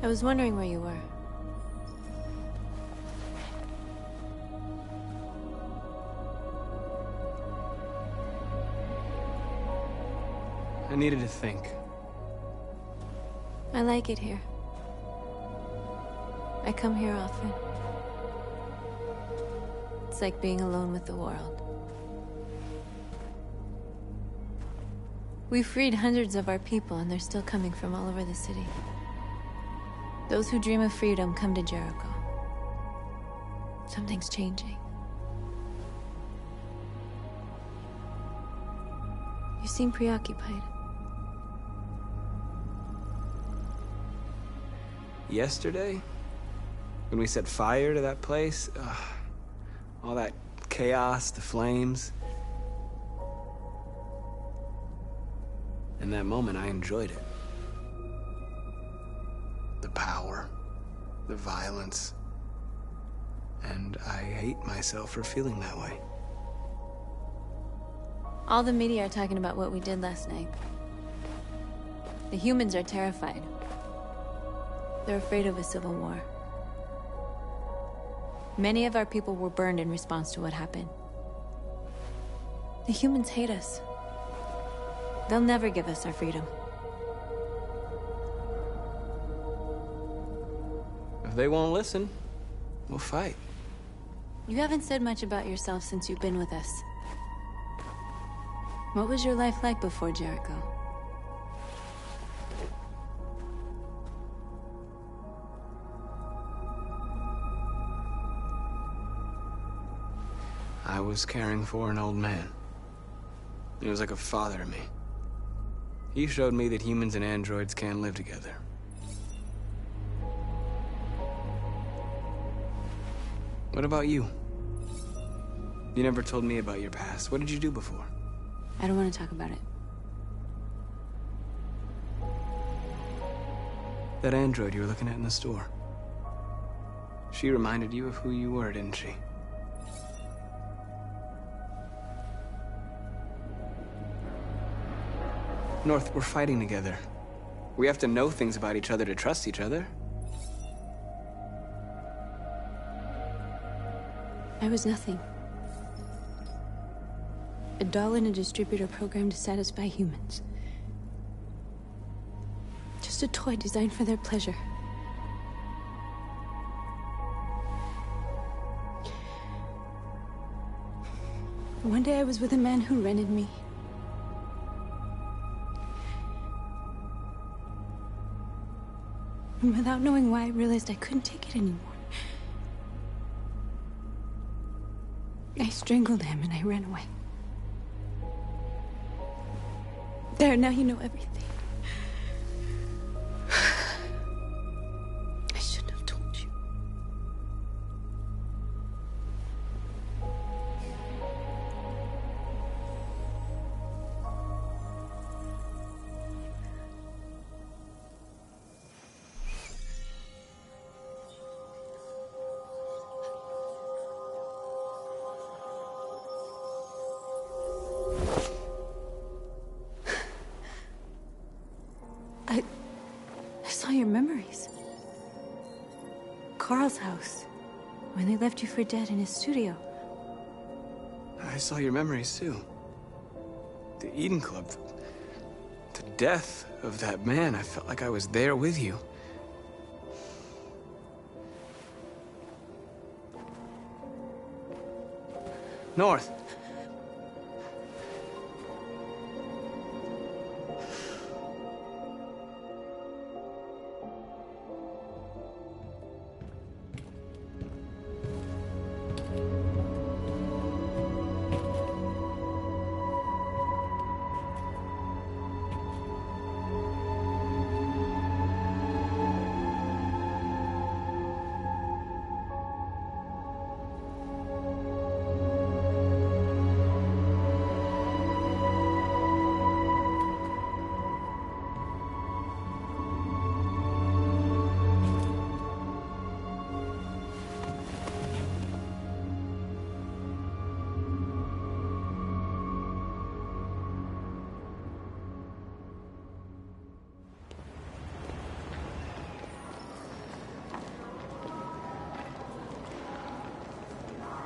I was wondering where you were. I needed to think. I like it here. I come here often. It's like being alone with the world. We freed hundreds of our people, and they're still coming from all over the city. Those who dream of freedom come to Jericho. Something's changing. You seem preoccupied. Yesterday? When we set fire to that place? All that chaos, the flames. In that moment, I enjoyed it. The power, the violence. And I hate myself for feeling that way. All the media are talking about what we did last night. The humans are terrified. They're afraid of a civil war. Many of our people were burned in response to what happened. The humans hate us. They'll never give us our freedom. If they won't listen, we'll fight. You haven't said much about yourself since you've been with us. What was your life like before Jericho? I was caring for an old man. He was like a father to me. He showed me that humans and androids can live together. What about you? You never told me about your past. What did you do before? I don't want to talk about it. That android you were looking at in the store. She reminded you of who you were, didn't she? North, we're fighting together. We have to know things about each other to trust each other. I was nothing. A doll in a distributor program to satisfy humans. Just a toy designed for their pleasure. One day I was with a man who rented me. And without knowing why, I realized I couldn't take it anymore. I strangled him and I ran away. There, now you know everything. I shouldn't have told you. I saw your memories. Carl's house. When they left you for dead in his studio. I saw your memories too. The Eden Club. The death of that man. I felt like I was there with you. North.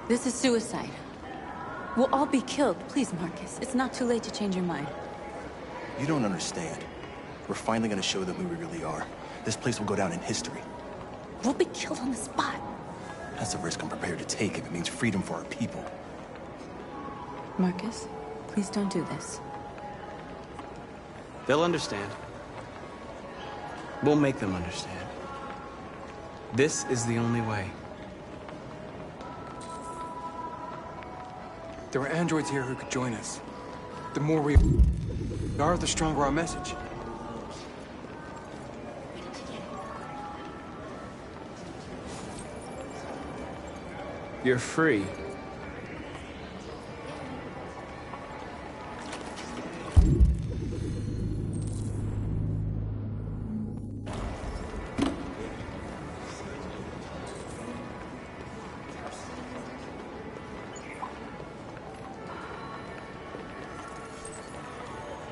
This is suicide. We'll all be killed. Please, Marcus. It's not too late to change your mind. You don't understand. We're finally gonna show them who we really are. This place will go down in history. We'll be killed on the spot. That's a risk I'm prepared to take if it means freedom for our people. Marcus, please don't do this. They'll understand. We'll make them understand. This is the only way. There are androids here who could join us. The more we are, the stronger our message. You're free.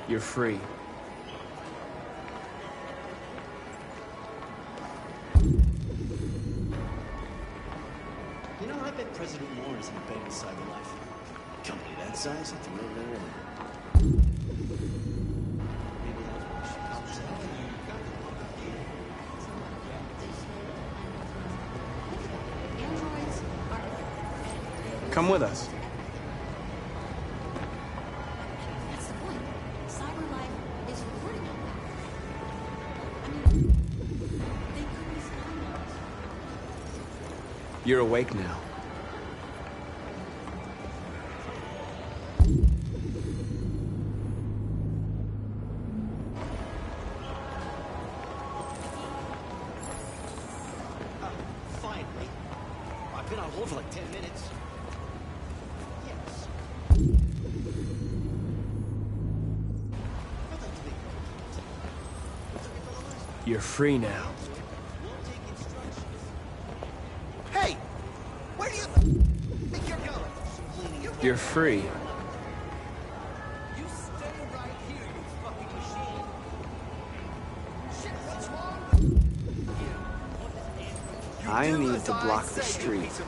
You're free. You know, I bet President Moore is in bed with Cyberlife. Company that size, it's a no-brainer. Maybe that's why she comes Come with us. That's the point. Cyberlife is recording all that. I mean, they could be spying on us. You're awake now. Finally. I've been on hold for like 10 minutes. Yes. You're free now. Hey! Where do you think you're going? You're free. You stay right here, you fucking machine. Shit, what's wrong with you? I need to block the street.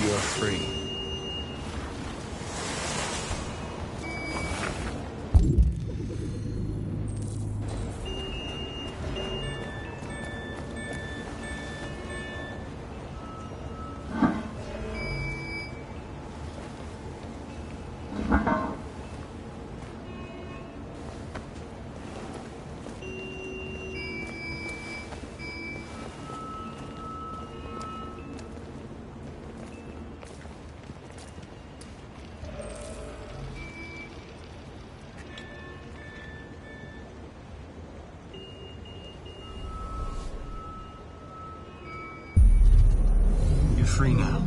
You're free. You're free now.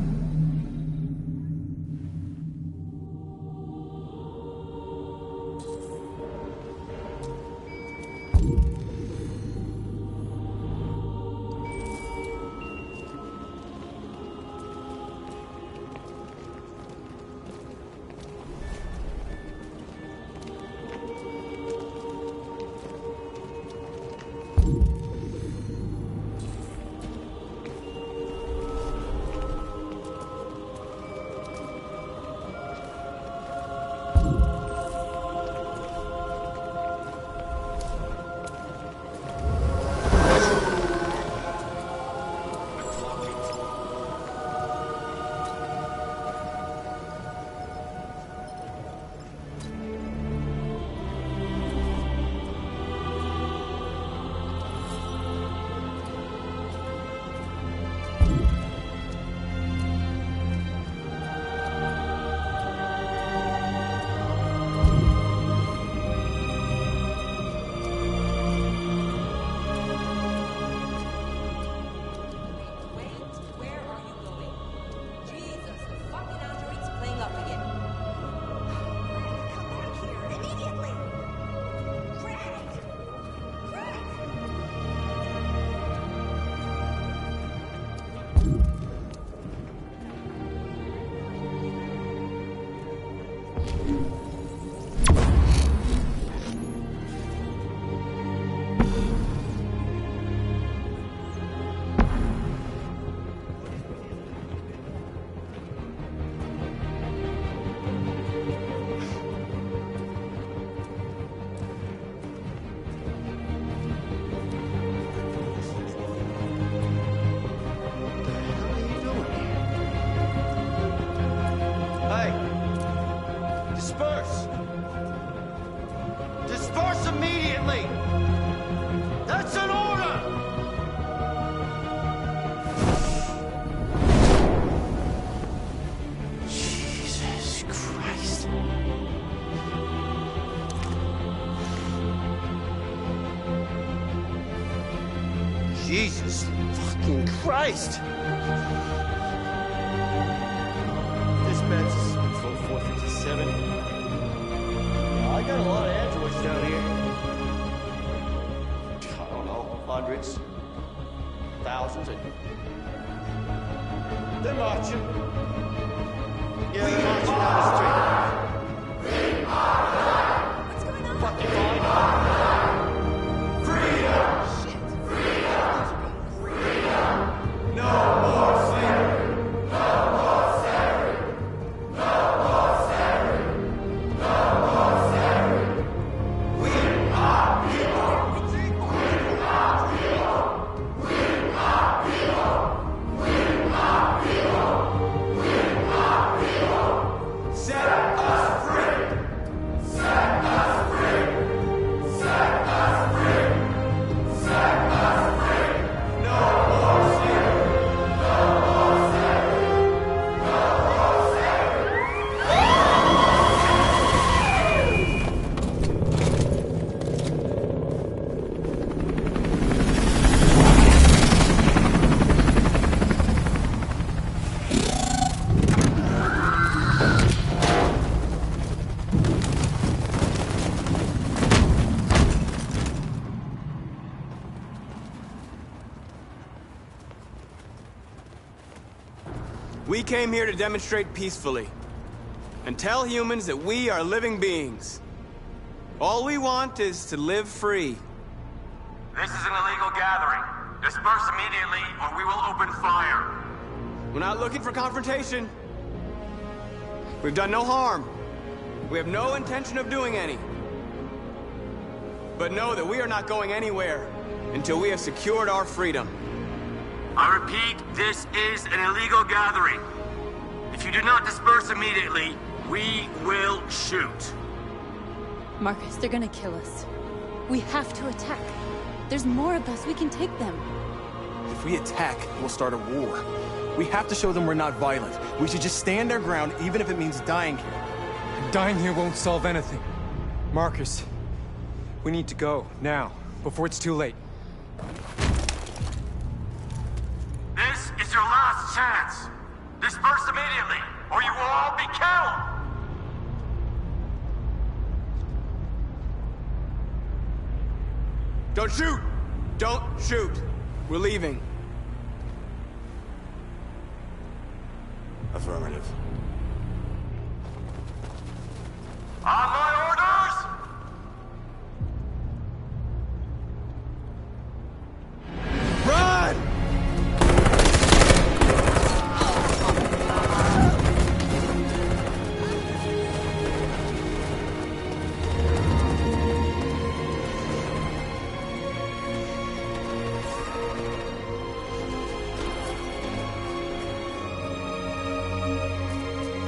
Jesus fucking Christ! Dispatch is control 457. I got a lot of androids down here. I don't know, hundreds, thousands. They're marching. Yeah, they're marching down the street. What's going on? Fucking fine. We came here to demonstrate peacefully and tell humans that we are living beings. All we want is to live free. This is an illegal gathering. Disperse immediately or we will open fire. We're not looking for confrontation. We've done no harm. We have no intention of doing any. But know that we are not going anywhere until we have secured our freedom. I repeat, this is an illegal gathering. If you do not disperse immediately, we will shoot. Marcus, they're gonna kill us. We have to attack. There's more of us. We can take them. If we attack, we'll start a war. We have to show them we're not violent. We should just stand our ground, even if it means dying here. And dying here won't solve anything. Marcus, we need to go, now, before it's too late. This is your last chance. Disperse immediately, or you will all be killed. Don't shoot! Don't shoot! We're leaving. Affirmative. On my orders! Run!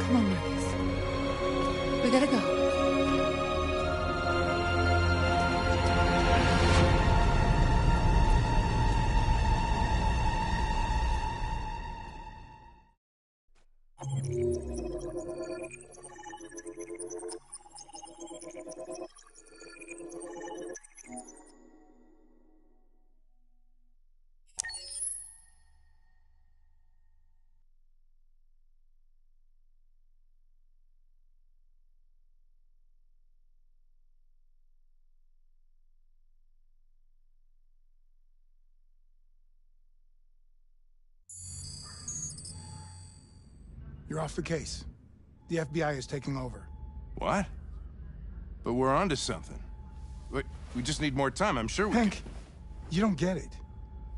Come on, Marcus. We gotta go. You're off the case. The FBI is taking over. What? But we're onto something. We just need more time, I'm sure we Hank, you don't get it.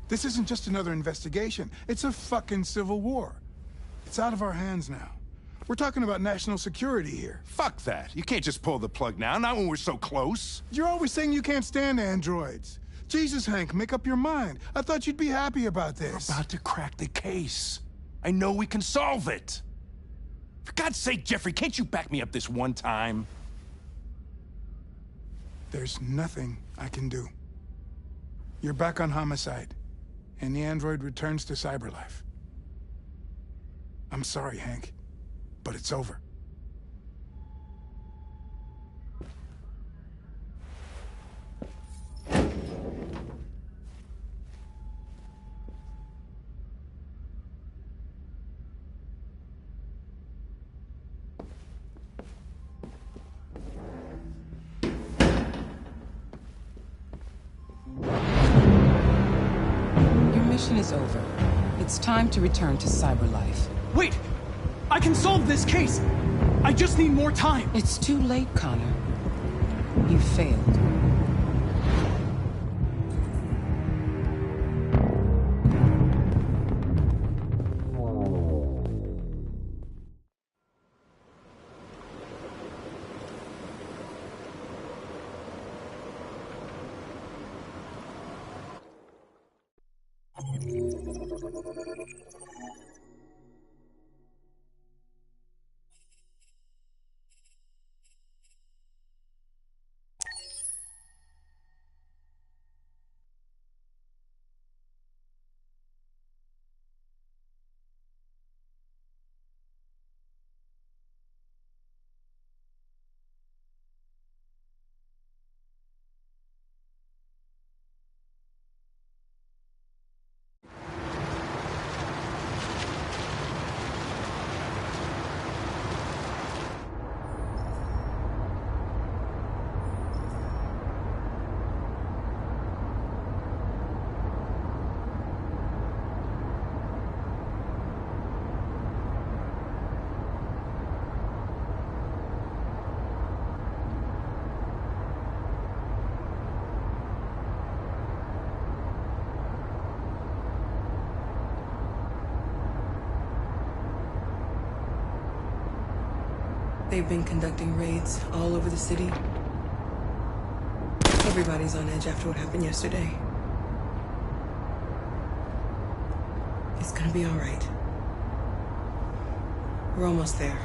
This isn't just another investigation. It's a fucking civil war. It's out of our hands now. We're talking about national security here. Fuck that. You can't just pull the plug now, not when we're so close. You're always saying you can't stand androids. Jesus, Hank, make up your mind. I thought you'd be happy about this. We're about to crack the case. I know we can solve it. For God's sake, Jeffrey, can't you back me up this one time? There's nothing I can do. You're back on homicide, and the android returns to cyberlife. I'm sorry, Hank, but it's over. mission is over. It's time to return to CyberLife. Wait! I can solve this case! I just need more time! It's too late, Connor. You failed. They've been conducting raids all over the city. Everybody's on edge after what happened yesterday. It's gonna be all right. We're almost there.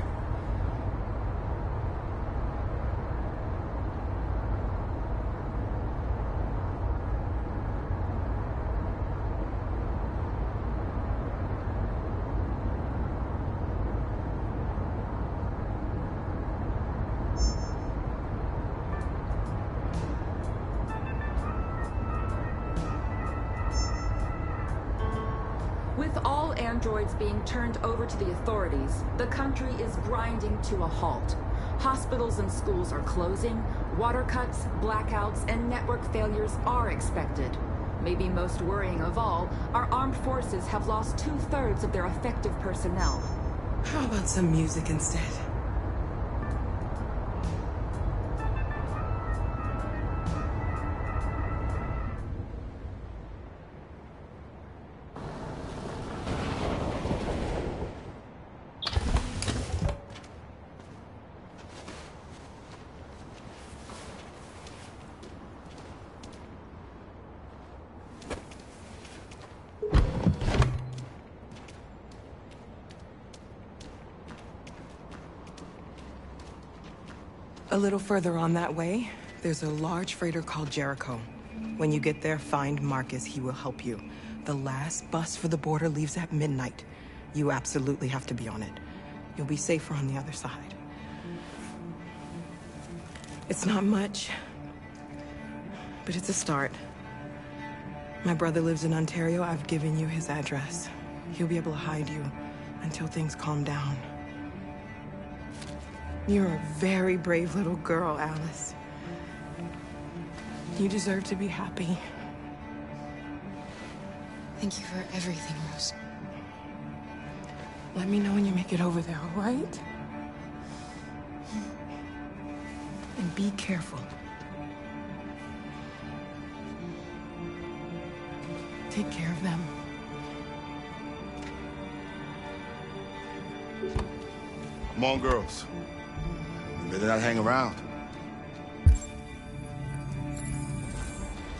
With all androids being turned over to the authorities, the country is grinding to a halt. Hospitals and schools are closing, water cuts, blackouts, and network failures are expected. Maybe most worrying of all, our armed forces have lost 2/3 of their effective personnel. How about some music instead? A little further on that way, there's a large freighter called Jericho. When you get there, find Marcus. He will help you. The last bus for the border leaves at midnight. You absolutely have to be on it. You'll be safer on the other side. It's not much, but it's a start. My brother lives in Ontario. I've given you his address. He'll be able to hide you until things calm down. You're a very brave little girl, Alice. You deserve to be happy. Thank you for everything, Rose. Let me know when you make it over there, all right? And be careful. Take care of them. Come on, girls. You better not hang around.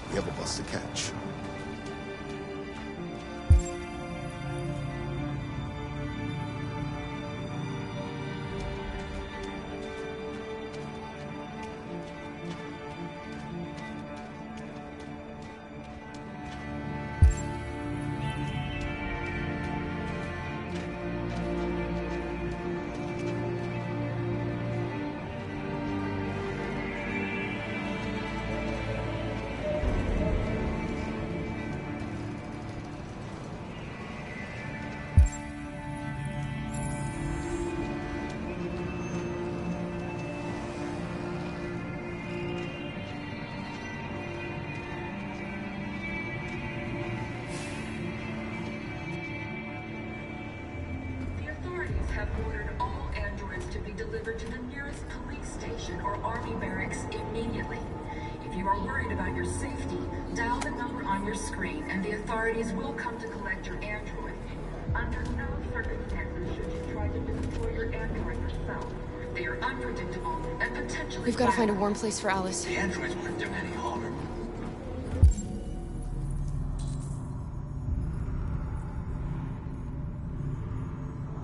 We have a bus to catch. have ordered all androids to be delivered to the nearest police station or army barracks immediately. If you are worried about your safety, dial the number on your screen and the authorities will come to collect your android. Under no circumstances should you try to destroy your android yourself. They are unpredictable and potentially We've got to find a violent. warm place for Alice. The androids wouldn't do any harm.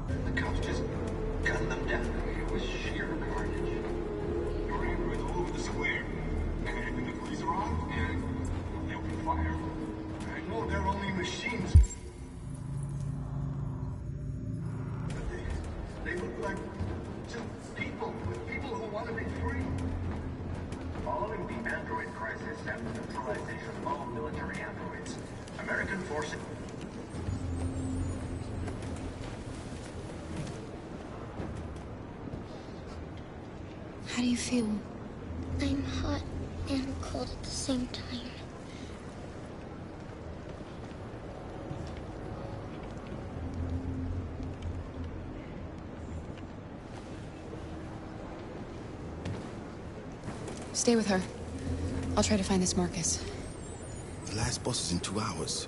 The cops just gunned them down. It was sheer carnage. There were androids all over the square. And when the police arrived, they opened fire. I know they're only machines. But they look like just people who want to be free. Following the android crisis and the neutralization of all military androids, American forces... How do you feel? I'm hot and cold at the same time. Stay with her. I'll try to find this Marcus. The last bus is in 2 hours.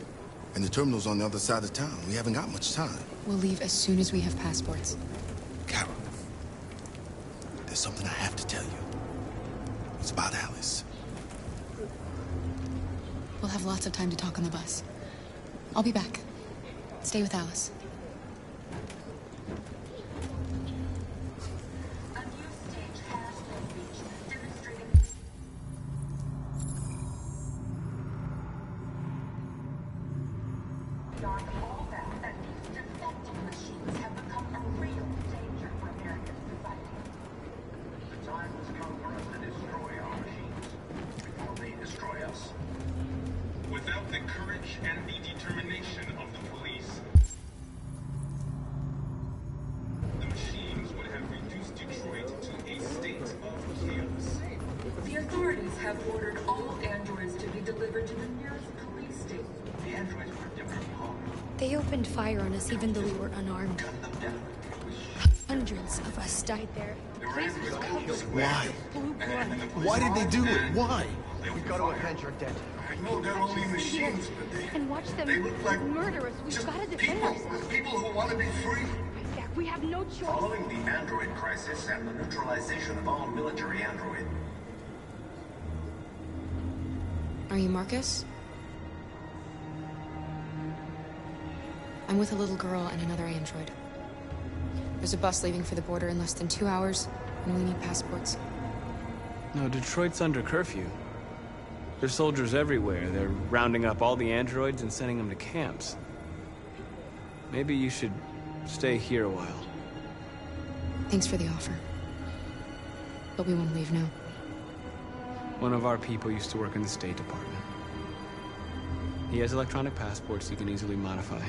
And the terminal's on the other side of town. We haven't got much time. We'll leave as soon as we have passports. Carol, there's something I have to tell you. It's about Alice. We'll have lots of time to talk on the bus. I'll be back. Stay with Alice. Beyond all that these defective machines have become a real danger for American society. The time has come for us to destroy our machines before they destroy us. Without the courage and the determination of the police, the machines would have reduced Detroit to a state of chaos. The authorities have ordered all androids to be delivered to the nearest police station. The androids were different harm. They opened fire on us even though we were unarmed. Hundreds of us died there. Why? Why did they do it? Why? We've got to avenge our debt. I know they're only machines, but And watch them they look like murder us. We've got to defend ourselves. people who want to be free. Jack, we have no choice. Following the android crisis and the neutralization of all military android, Are you Marcus? I'm with a little girl and another android. There's a bus leaving for the border in less than 2 hours, and we need passports. No, Detroit's under curfew. There's soldiers everywhere. They're rounding up all the androids and sending them to camps. Maybe you should stay here a while. Thanks for the offer. But we won't leave now. One of our people used to work in the State Department. He has electronic passports you can easily modify.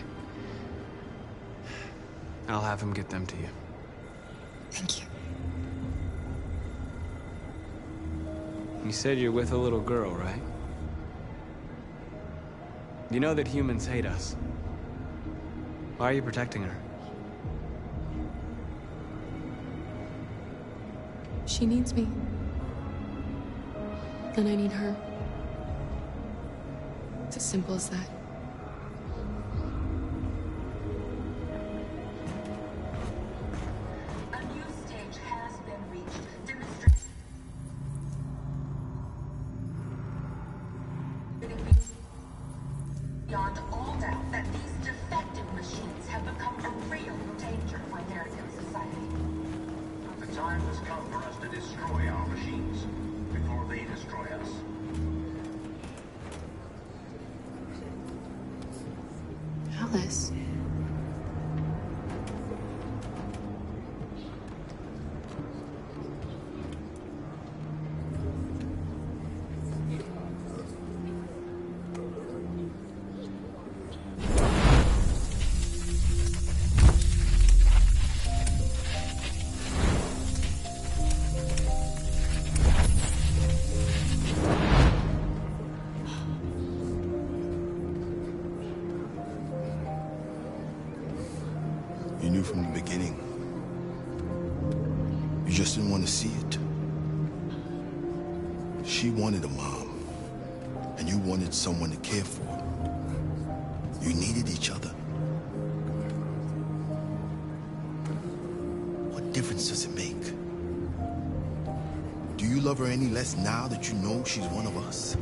I'll have him get them to you. Thank you. You said you're with a little girl, right? You know that humans hate us. Why are you protecting her? She needs me. And I need her. It's as simple as that. A new stage has been reached. Beyond all doubt that these defective machines have become a real danger for American society. the time has come for us to destroy our machines before they destroy us. Alice. You knew from the beginning just didn't want to see it. She wanted a mom, and you wanted someone to care for. You needed each other. What difference does it make? Do you love her any less now that you know she's one of us?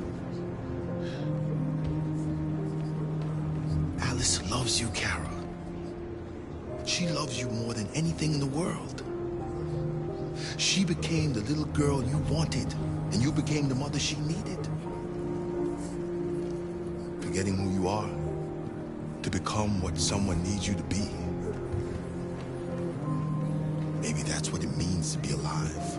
Alice loves you, Kara. She loves you more than anything in the world. She became the little girl you wanted, and you became the mother she needed. Forgetting who you are to become what someone needs you to be. Maybe that's what it means to be alive.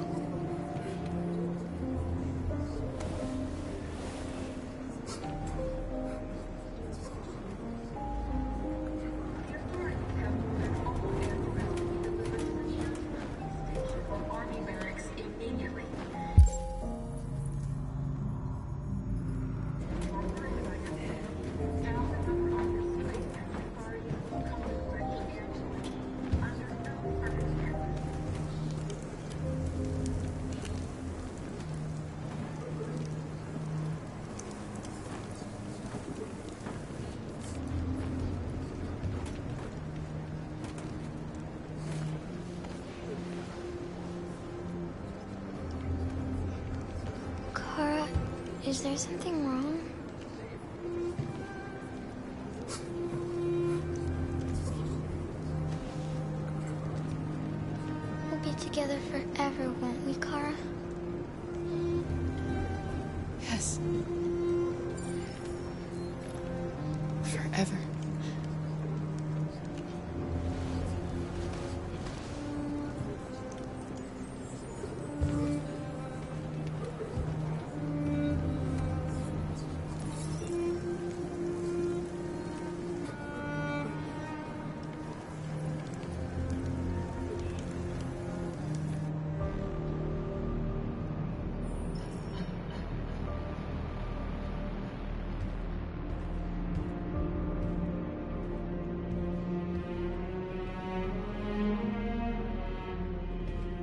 Kara, is there something wrong? We'll be together forever, won't we, Kara? Yes. Forever.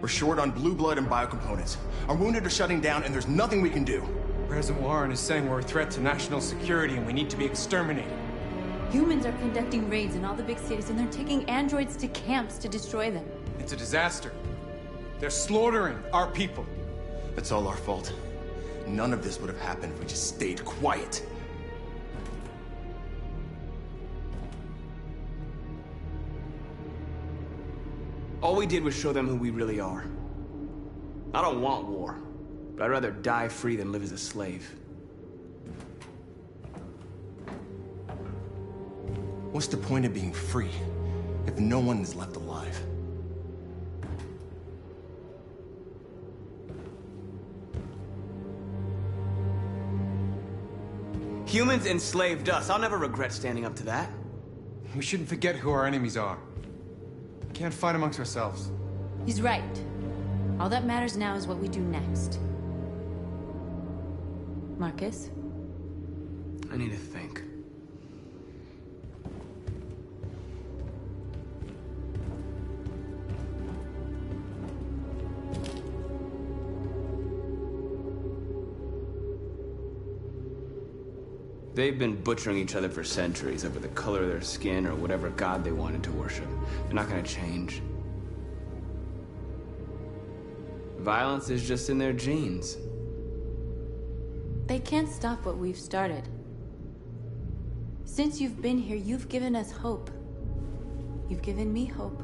We're short on blue blood and biocomponents. Our wounded are shutting down, and there's nothing we can do. President Warren is saying we're a threat to national security and we need to be exterminated. Humans are conducting raids in all the big cities, and they're taking androids to camps to destroy them. It's a disaster. They're slaughtering our people. It's all our fault. None of this would have happened if we just stayed quiet. All we did was show them who we really are. I don't want war, but I'd rather die free than live as a slave. What's the point of being free if no one is left alive? Humans enslaved us. I'll never regret standing up to that. We shouldn't forget who our enemies are. We can't fight amongst ourselves. He's right. All that matters now is what we do next. Marcus? I need to think. They've been butchering each other for centuries over the color of their skin or whatever god they wanted to worship. They're not gonna change. Violence is just in their genes. They can't stop what we've started. Since you've been here, you've given us hope. You've given me hope.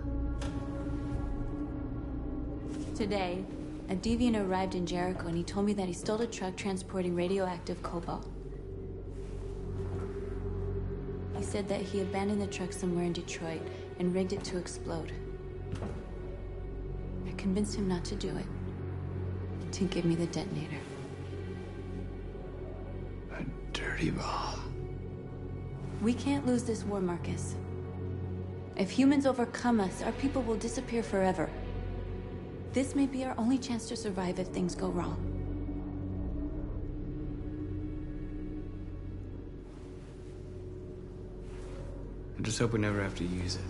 Today, a deviant arrived in Jericho and he told me that he stole a truck transporting radioactive cobalt. He said that he abandoned the truck somewhere in Detroit and rigged it to explode. I convinced him not to do it, to give me the detonator. A dirty bomb. We can't lose this war, Marcus. If humans overcome us, our people will disappear forever. This may be our only chance to survive if things go wrong. I just hope we never have to use it.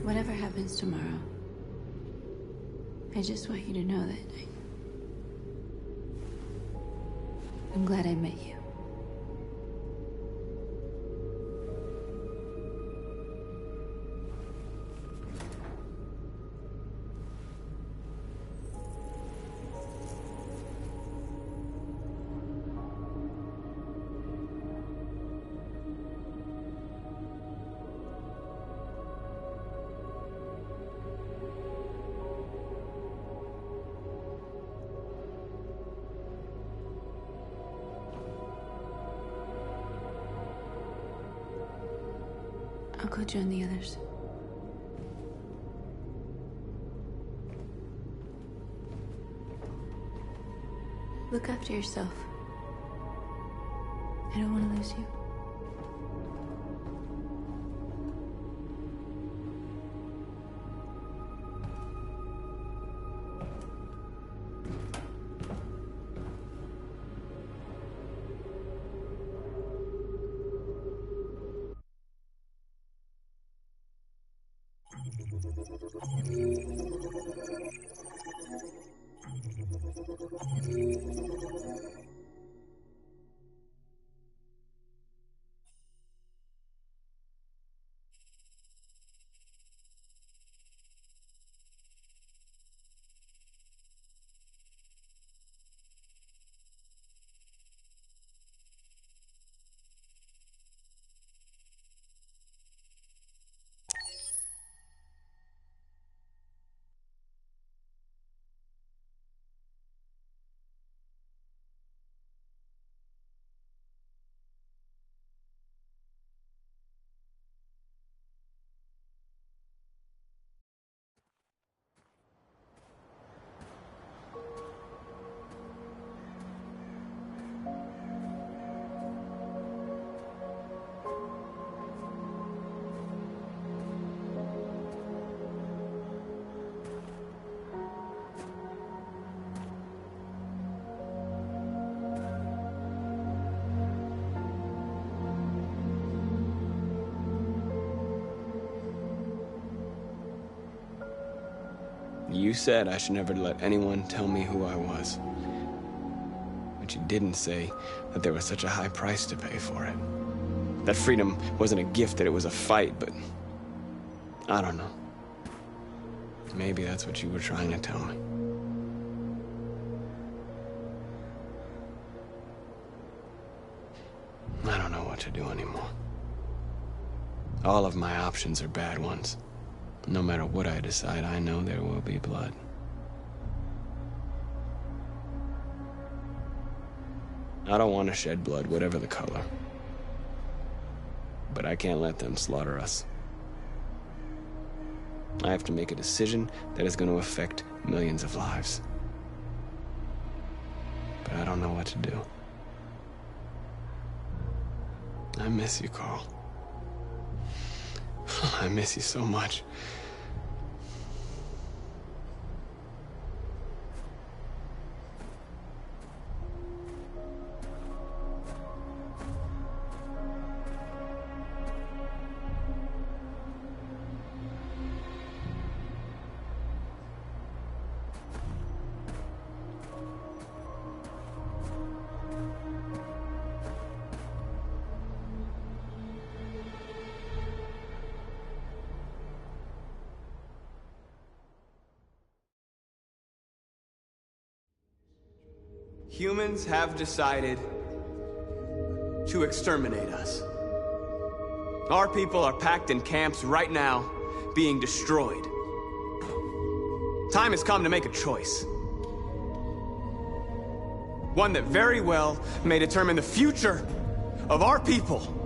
Whatever happens tomorrow, I just want you to know that I'm glad I met you. I'll go join the others. Look after yourself. I don't want to lose you. You said I should never let anyone tell me who I was. But you didn't say that there was such a high price to pay for it. That freedom wasn't a gift, that it was a fight, but... I don't know. Maybe that's what you were trying to tell me. I don't know what to do anymore. All of my options are bad ones. No matter what I decide, I know there will be blood. I don't want to shed blood, whatever the color. But I can't let them slaughter us. I have to make a decision that is going to affect millions of lives. But I don't know what to do. I miss you, Carl. I miss you so much. Humans have decided to exterminate us. Our people are packed in camps right now, being destroyed. Time has come to make a choice. One that very well may determine the future of our people.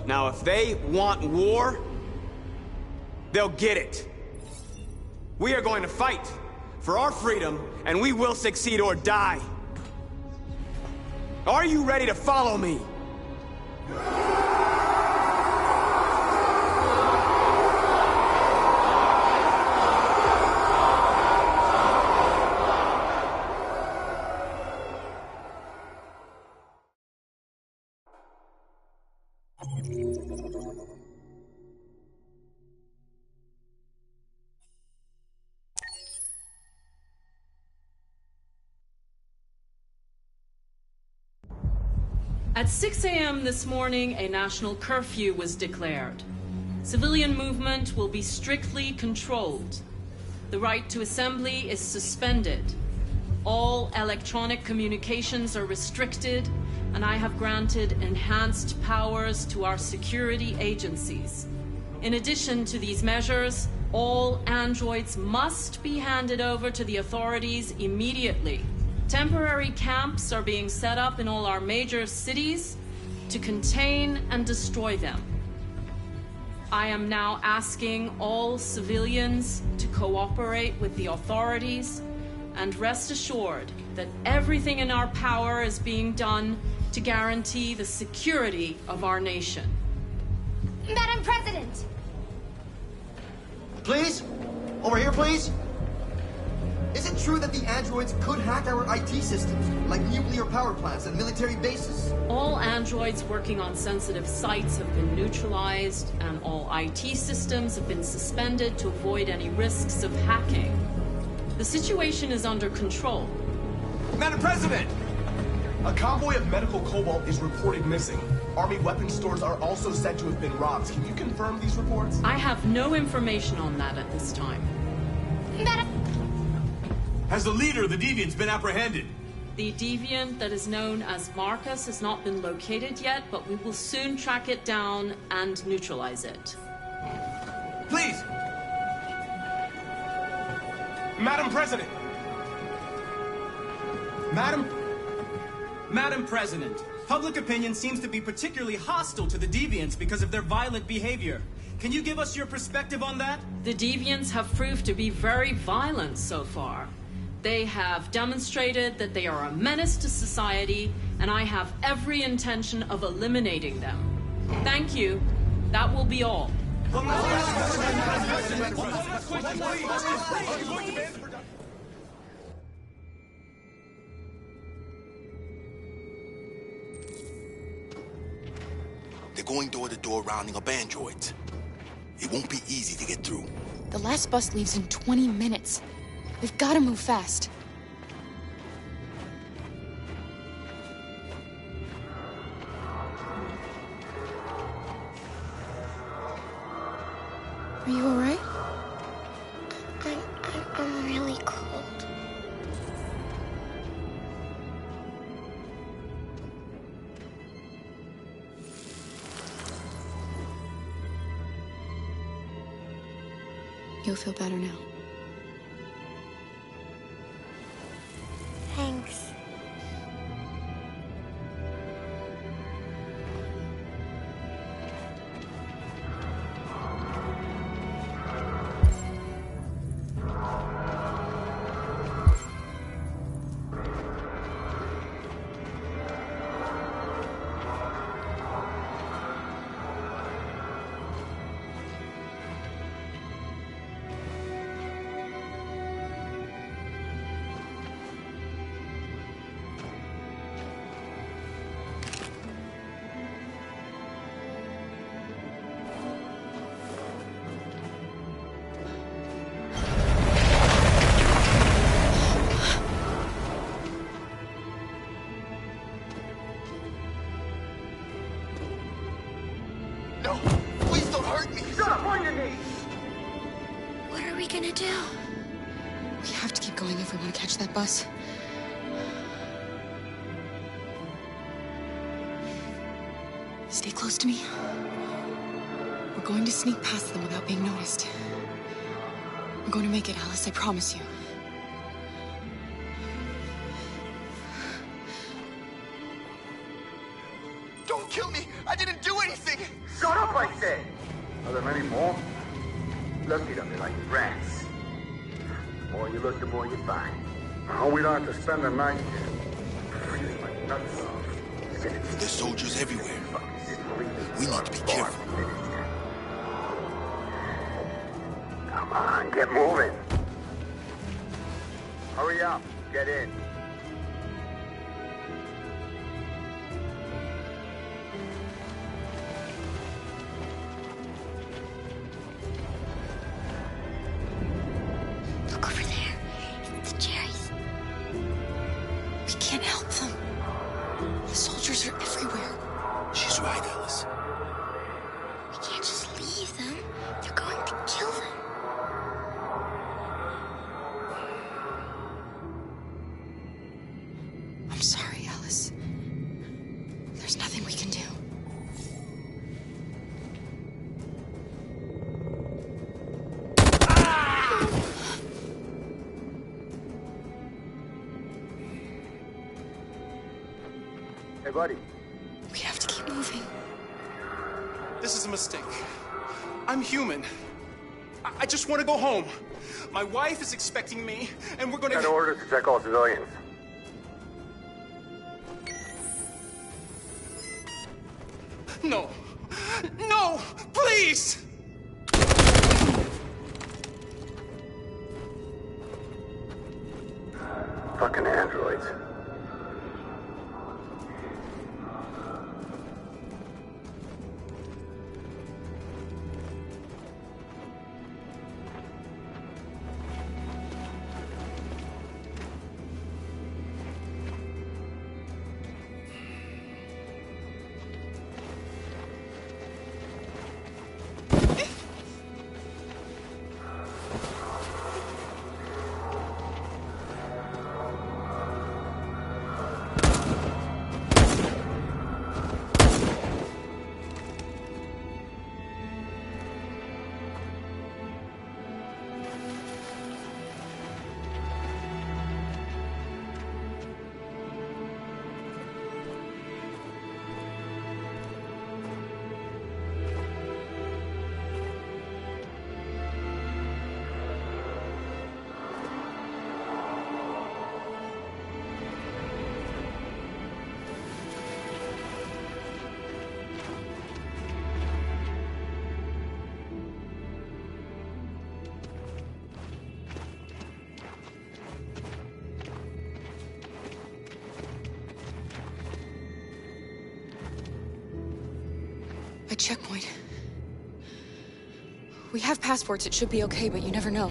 Now, if they want war, they'll get it. We are going to fight for our freedom, and we will succeed or die. Are you ready to follow me? At 6 a.m. this morning, a national curfew was declared. Civilian movement will be strictly controlled. The right to assembly is suspended. All electronic communications are restricted, and I have granted enhanced powers to our security agencies. In addition to these measures, all androids must be handed over to the authorities immediately. Temporary camps are being set up in all our major cities to contain and destroy them. I am now asking all civilians to cooperate with the authorities and rest assured that everything in our power is being done to guarantee the security of our nation. Madam President! Please? Over here, please? Is it true that the androids could hack our IT systems, like nuclear power plants and military bases? All androids working on sensitive sites have been neutralized, and all IT systems have been suspended to avoid any risks of hacking. The situation is under control. Madam President! A convoy of medical cobalt is reported missing. Army weapons stores are also said to have been robbed. Can you confirm these reports? I have no information on that at this time. Madam... Has the leader of the Deviants been apprehended? The deviant that is known as Marcus has not been located yet, but we will soon track it down and neutralize it. Please! Madam President! Madam President, public opinion seems to be particularly hostile to the Deviants because of their violent behavior. Can you give us your perspective on that? The Deviants have proved to be very violent so far. They have demonstrated that they are a menace to society, and I have every intention of eliminating them. Thank you. That will be all. They're going door to door rounding up androids. It won't be easy to get through. The last bus leaves in 20 minutes. We've got to move fast. Are you all right? I'm really cold. You'll feel better now. Thanks. No! Please don't hurt me! Shut up on your knees! What are we gonna do? We have to keep going if we want to catch that bus. Stay close to me. We're going to sneak past them without being noticed. We're going to make it, Alice, I promise you. Don't kill me! I didn't do anything! Shut up, I say! Are there many more? Lucky them, they're like rats. The more you look, the more you find. Oh, we don't have to spend the night here. Freezing my nuts off. There's soldiers everywhere. We need to be careful. Come on, get moving. Hurry up, get in. Hey, buddy. We have to keep moving. This is a mistake. I'm human. I just want to go home. My wife is expecting me, and we're gonna... Got orders to check all civilians. No. No! Please! Fucking androids. A checkpoint. We have passports, it should be okay, but you never know.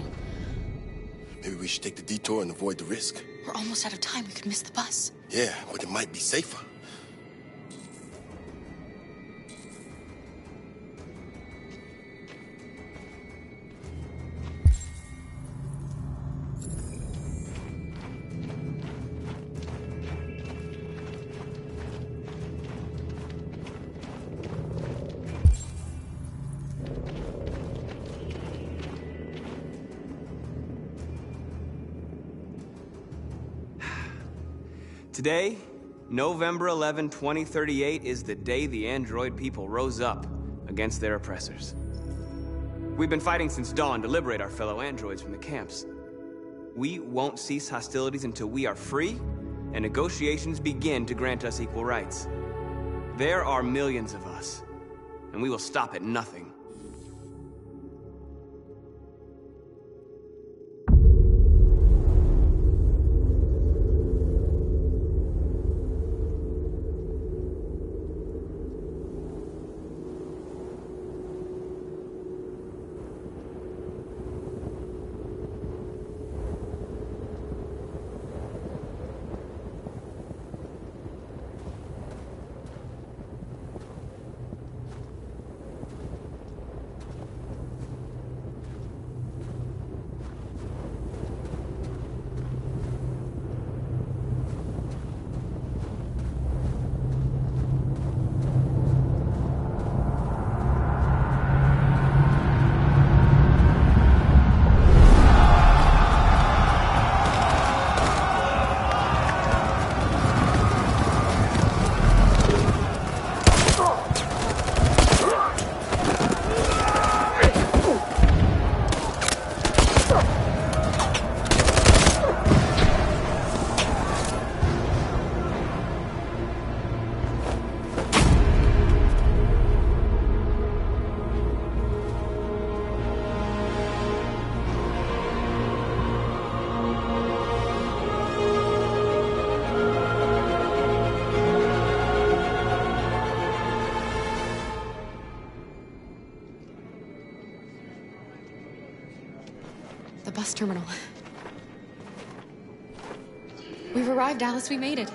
Maybe we should take the detour and avoid the risk. We're almost out of time, we could miss the bus. Yeah, but it might be safer. Today, November 11, 2038, is the day the android people rose up against their oppressors. We've been fighting since dawn to liberate our fellow androids from the camps. We won't cease hostilities until we are free and negotiations begin to grant us equal rights. There are millions of us, and we will stop at nothing. The bus terminal. We've arrived, Alice. We made it.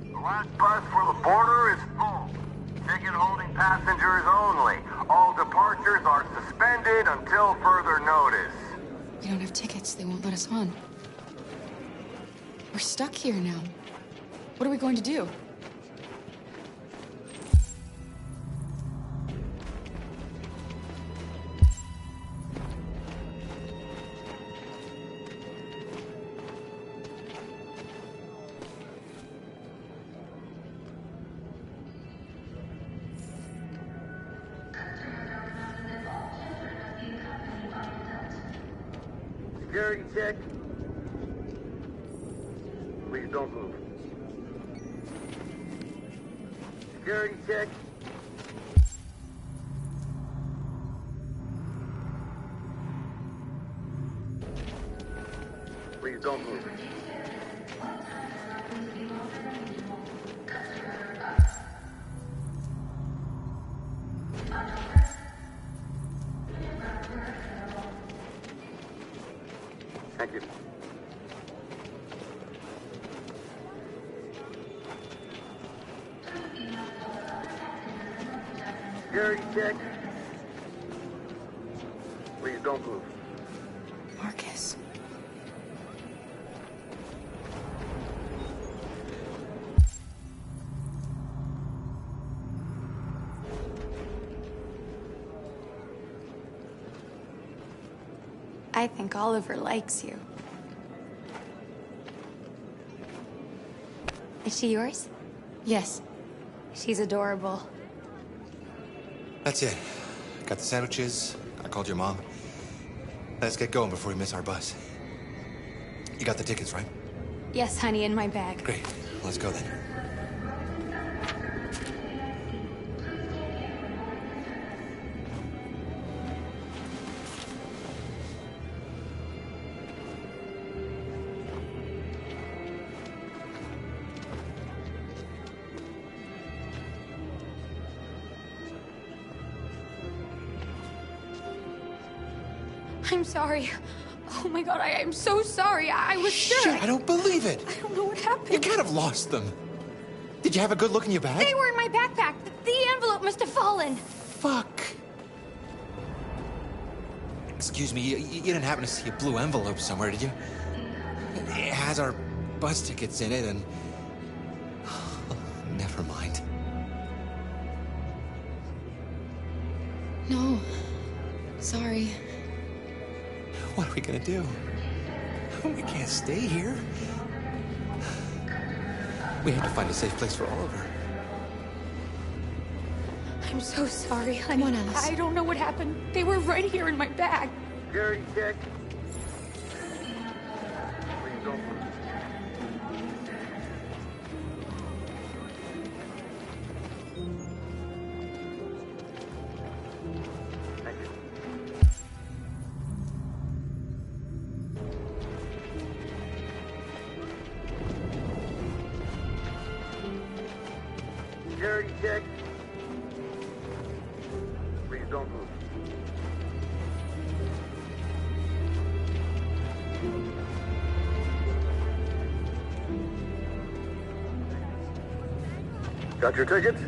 The last bus for the border is full. Ticket holding passengers only. All departures are suspended until further notice. We don't have tickets. They won't let us on. We're stuck here now. What are we going to do? Security check. Please don't move. Security check. Please don't move. Thank you. Security check. Please don't move. Marcus. I think Oliver likes you. Is she yours? Yes. She's adorable. That's it. Got the sandwiches. I called your mom. Let's get going before we miss our bus. You got the tickets, right? Yes, honey, in my bag. Great. Let's go then. I'm sorry. Oh my god, I'm so sorry. I was sure. Shit, I don't believe it. I don't know what happened. You can't have lost them. Did you have a good look in your bag? They were in my backpack. The envelope must have fallen. Fuck. Excuse me, you didn't happen to see a blue envelope somewhere, did you? It has our bus tickets in it and... Never mind. No. Sorry. What are we gonna do? We can't stay here. We have to find a safe place for Oliver. I'm so sorry, honey. Come on, Alice. I don't know what happened. They were right here in my bag. Security check. Please don't move. Thank you. Security check. Please don't move. Got your tickets?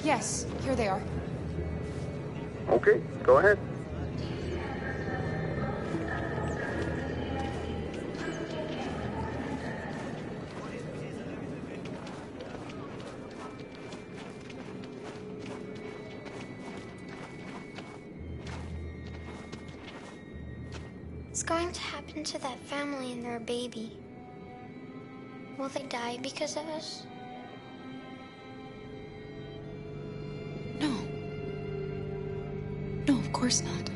Yes, here they are. Okay, go ahead. What's going to happen to that family and their baby? Will they die because of us? No. No, of course not.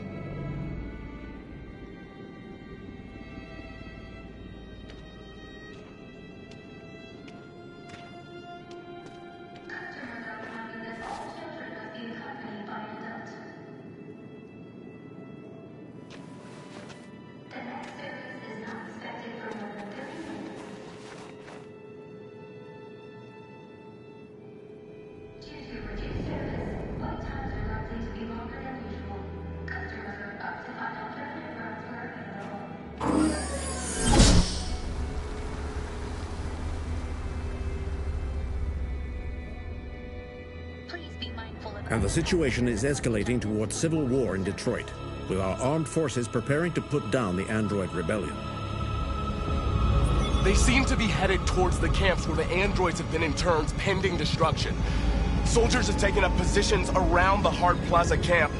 And the situation is escalating towards civil war in Detroit, with our armed forces preparing to put down the Android rebellion. They seem to be headed towards the camps where the androids have been interned pending destruction. Soldiers have taken up positions around the Hart Plaza camp.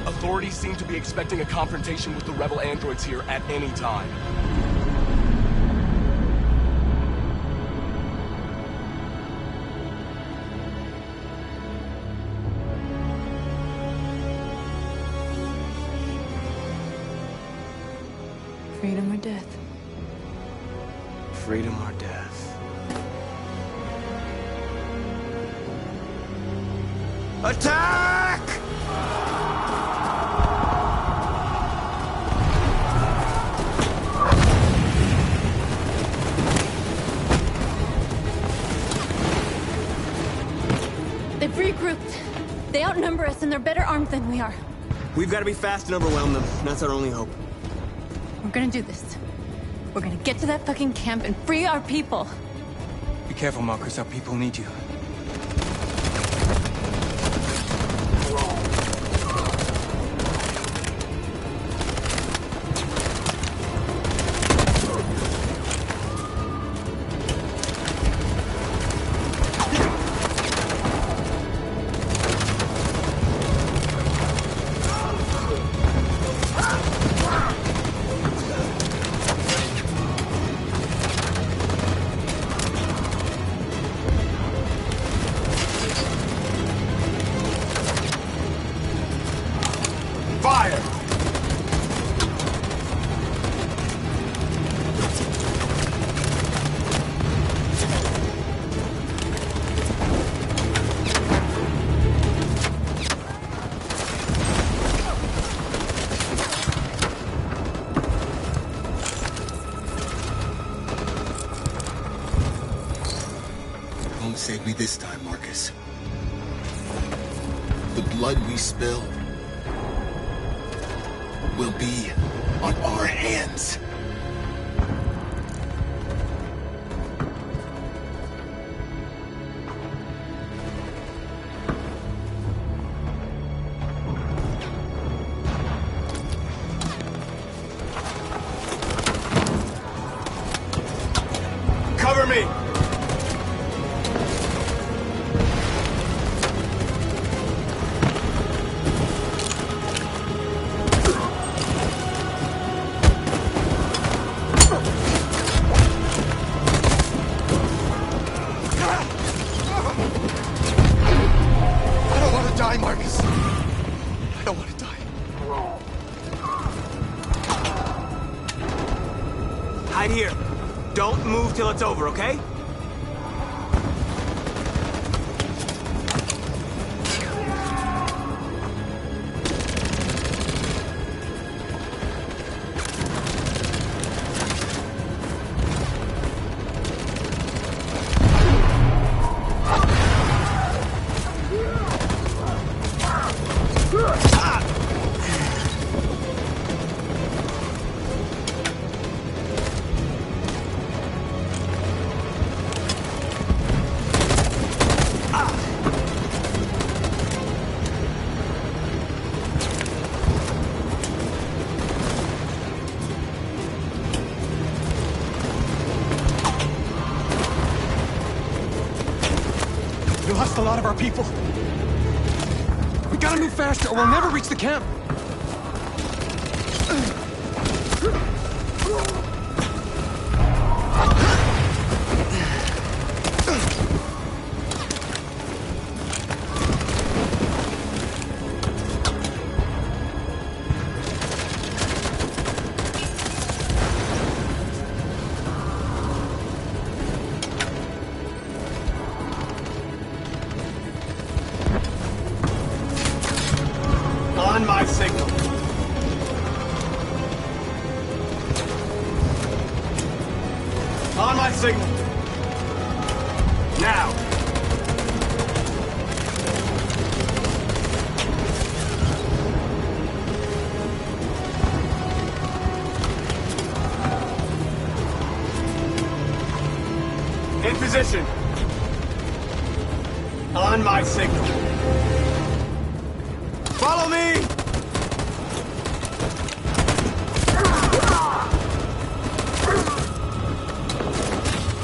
Authorities seem to be expecting a confrontation with the rebel androids here at any time. freedom or death. Attack! They've regrouped. They outnumber us and they're better armed than we are. We've got to be fast and overwhelm them. That's our only hope. We're gonna do this. We're gonna get to that fucking camp and free our people. Be careful, Marcus. Our people need you. Fire! Don't save me this time, Marcus. The blood we spill will be on our hands. Cover me! I don't want to die, Marcus. I don't want to die. Hide here. Don't move till it's over, okay? You lost a lot of our people. We gotta move faster or we'll never reach the camp. On my signal. On my signal. Now. In position. On my signal. Follow me!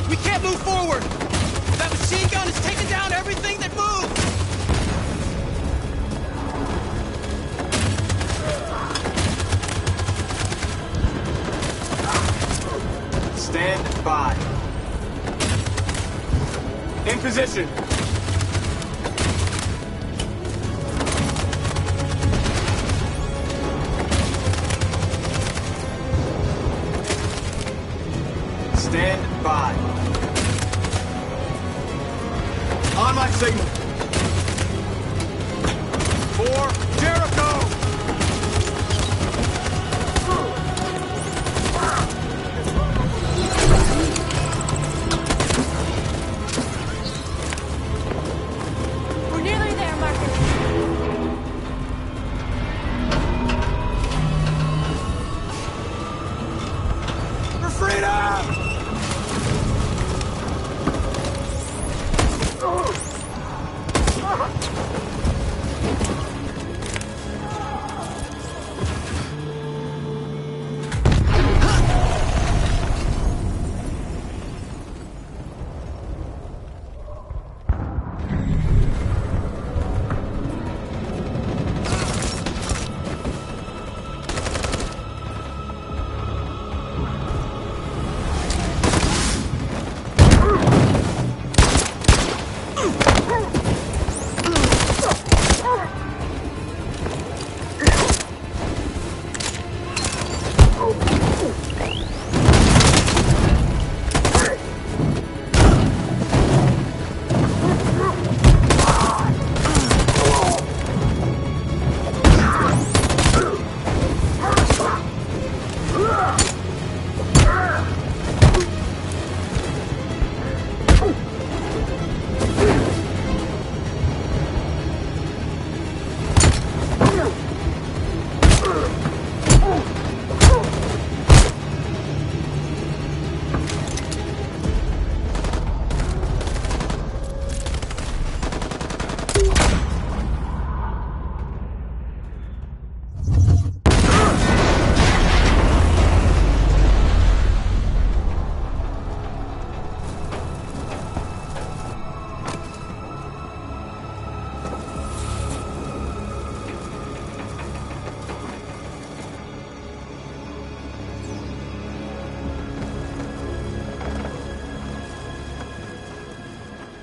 We can't move forward! That machine gun is taking down everything that moves! Stand by. In position. Stand by. On my signal. For Jericho! We're nearly there, Marcus. For freedom!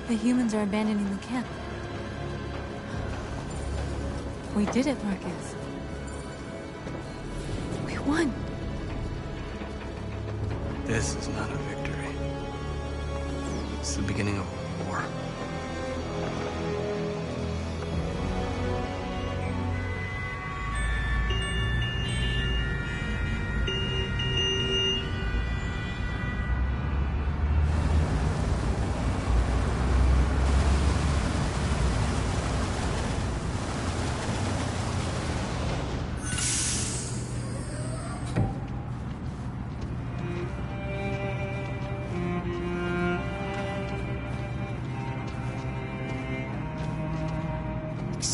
The humans are abandoning the camp. We did it, Marcus. We won. This is not a victory. It's the beginning of a war.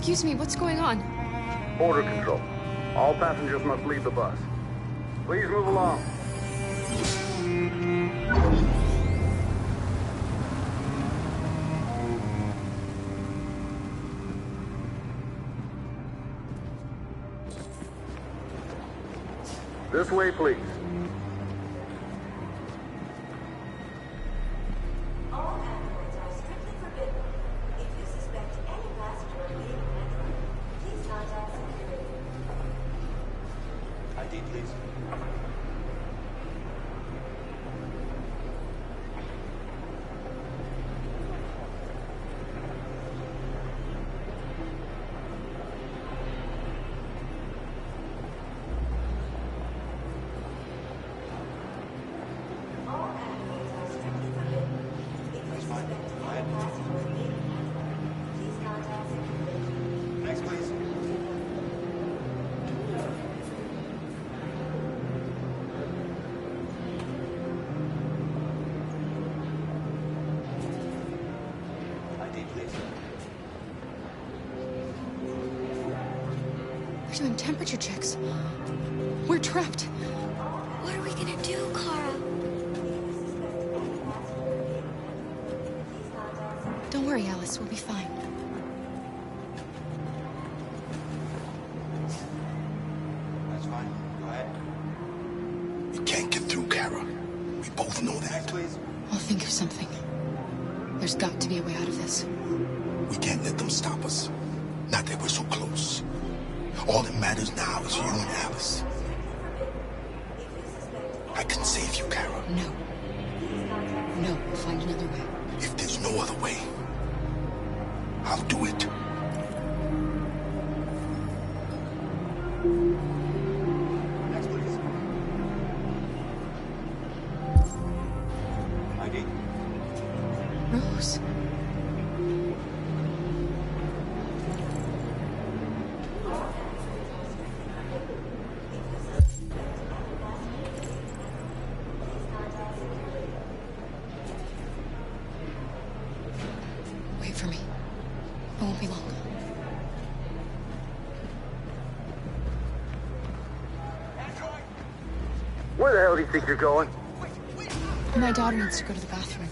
Excuse me, what's going on? Border control. All passengers must leave the bus. Please move along. This way, please. ID, please. Next, please. ID, please. We're doing temperature checks. We're trapped. What are we gonna do, Kara? Don't worry, Alice. We'll be fine. That's fine. Go ahead. We can't get through, Kara. We both know that. Next, please. I'll think of something. There's got to be a way out of this. We can't let them stop us. Not that we're so close. All that matters now is you and Alice. I can save you, Kara. No. find another way. If there's no other way, I'll do it. Next, please. ID. Rose. Wait for me. It won't be long. Where the hell do you think you're going? My daughter needs to go to the bathroom.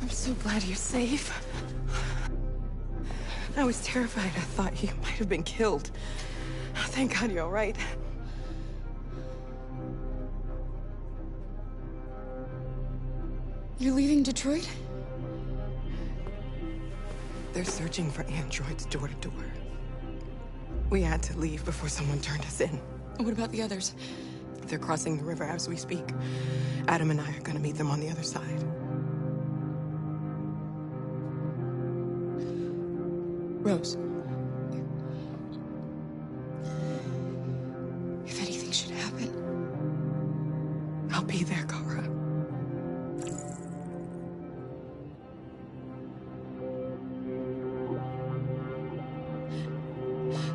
I'm so glad you're safe. I was terrified. I thought you might have been killed. Thank God you're all right. You're leaving Detroit? They're searching for androids door to door. We had to leave before someone turned us in. What about the others? They're crossing the river as we speak. Adam and I are gonna meet them on the other side. Rose. If anything should happen, I'll be there, Kara.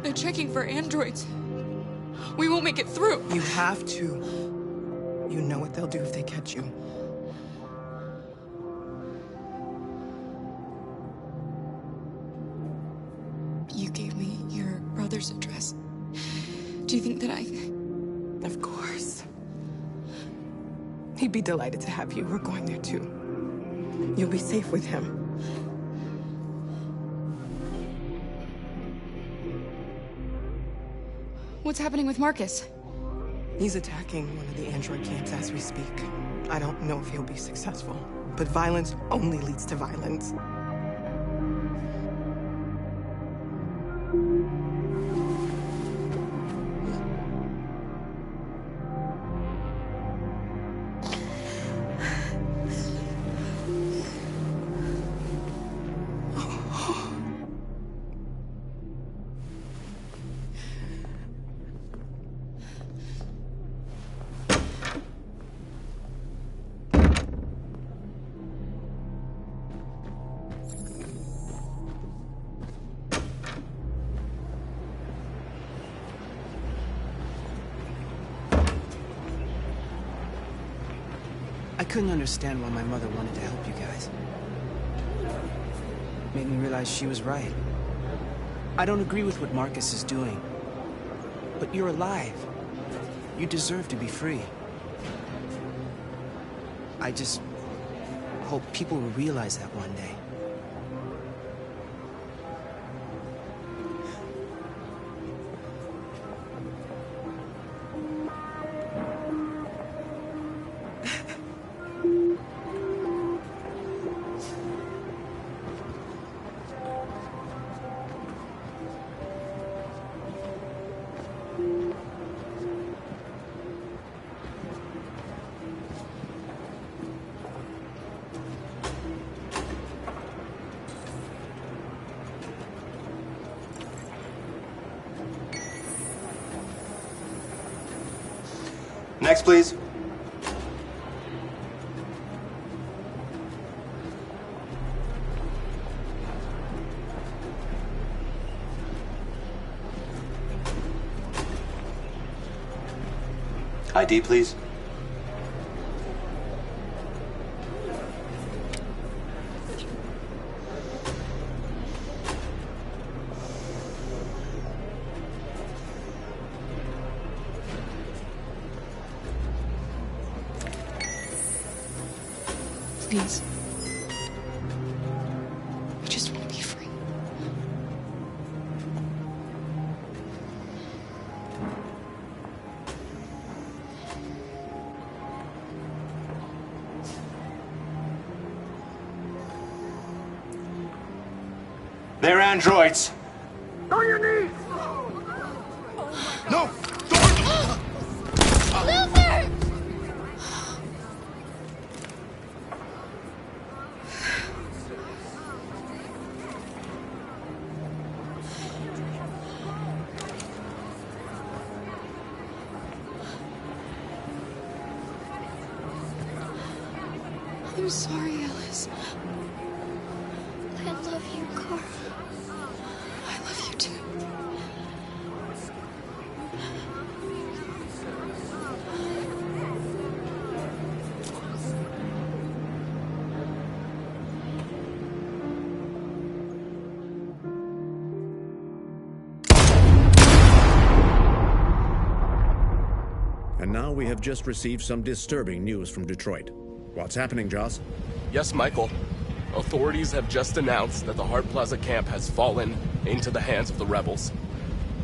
they're checking for androids. We won't make it through. You have to. You know what they'll do if they catch you. You gave me your brother's address. Do you think that I... Of course. He'd be delighted to have you. We're going there too. You'll be safe with him. What's happening with Marcus? He's attacking one of the android camps as we speak. I don't know if he'll be successful, but violence only leads to violence. I couldn't understand why my mother wanted to help you guys. Made me realize she was right. I don't agree with what Marcus is doing. But you're alive. You deserve to be free. I just hope people will realize that one day. Next, please. ID, please. Please. I just want to be free. They're androids. On your knees! No! Luther! I'm sorry, Alice. I love you, Carl. I love you too. And now we have just received some disturbing news from Detroit. What's happening, Joss? Yes, Michael. Authorities have just announced that the Hart Plaza camp has fallen into the hands of the rebels,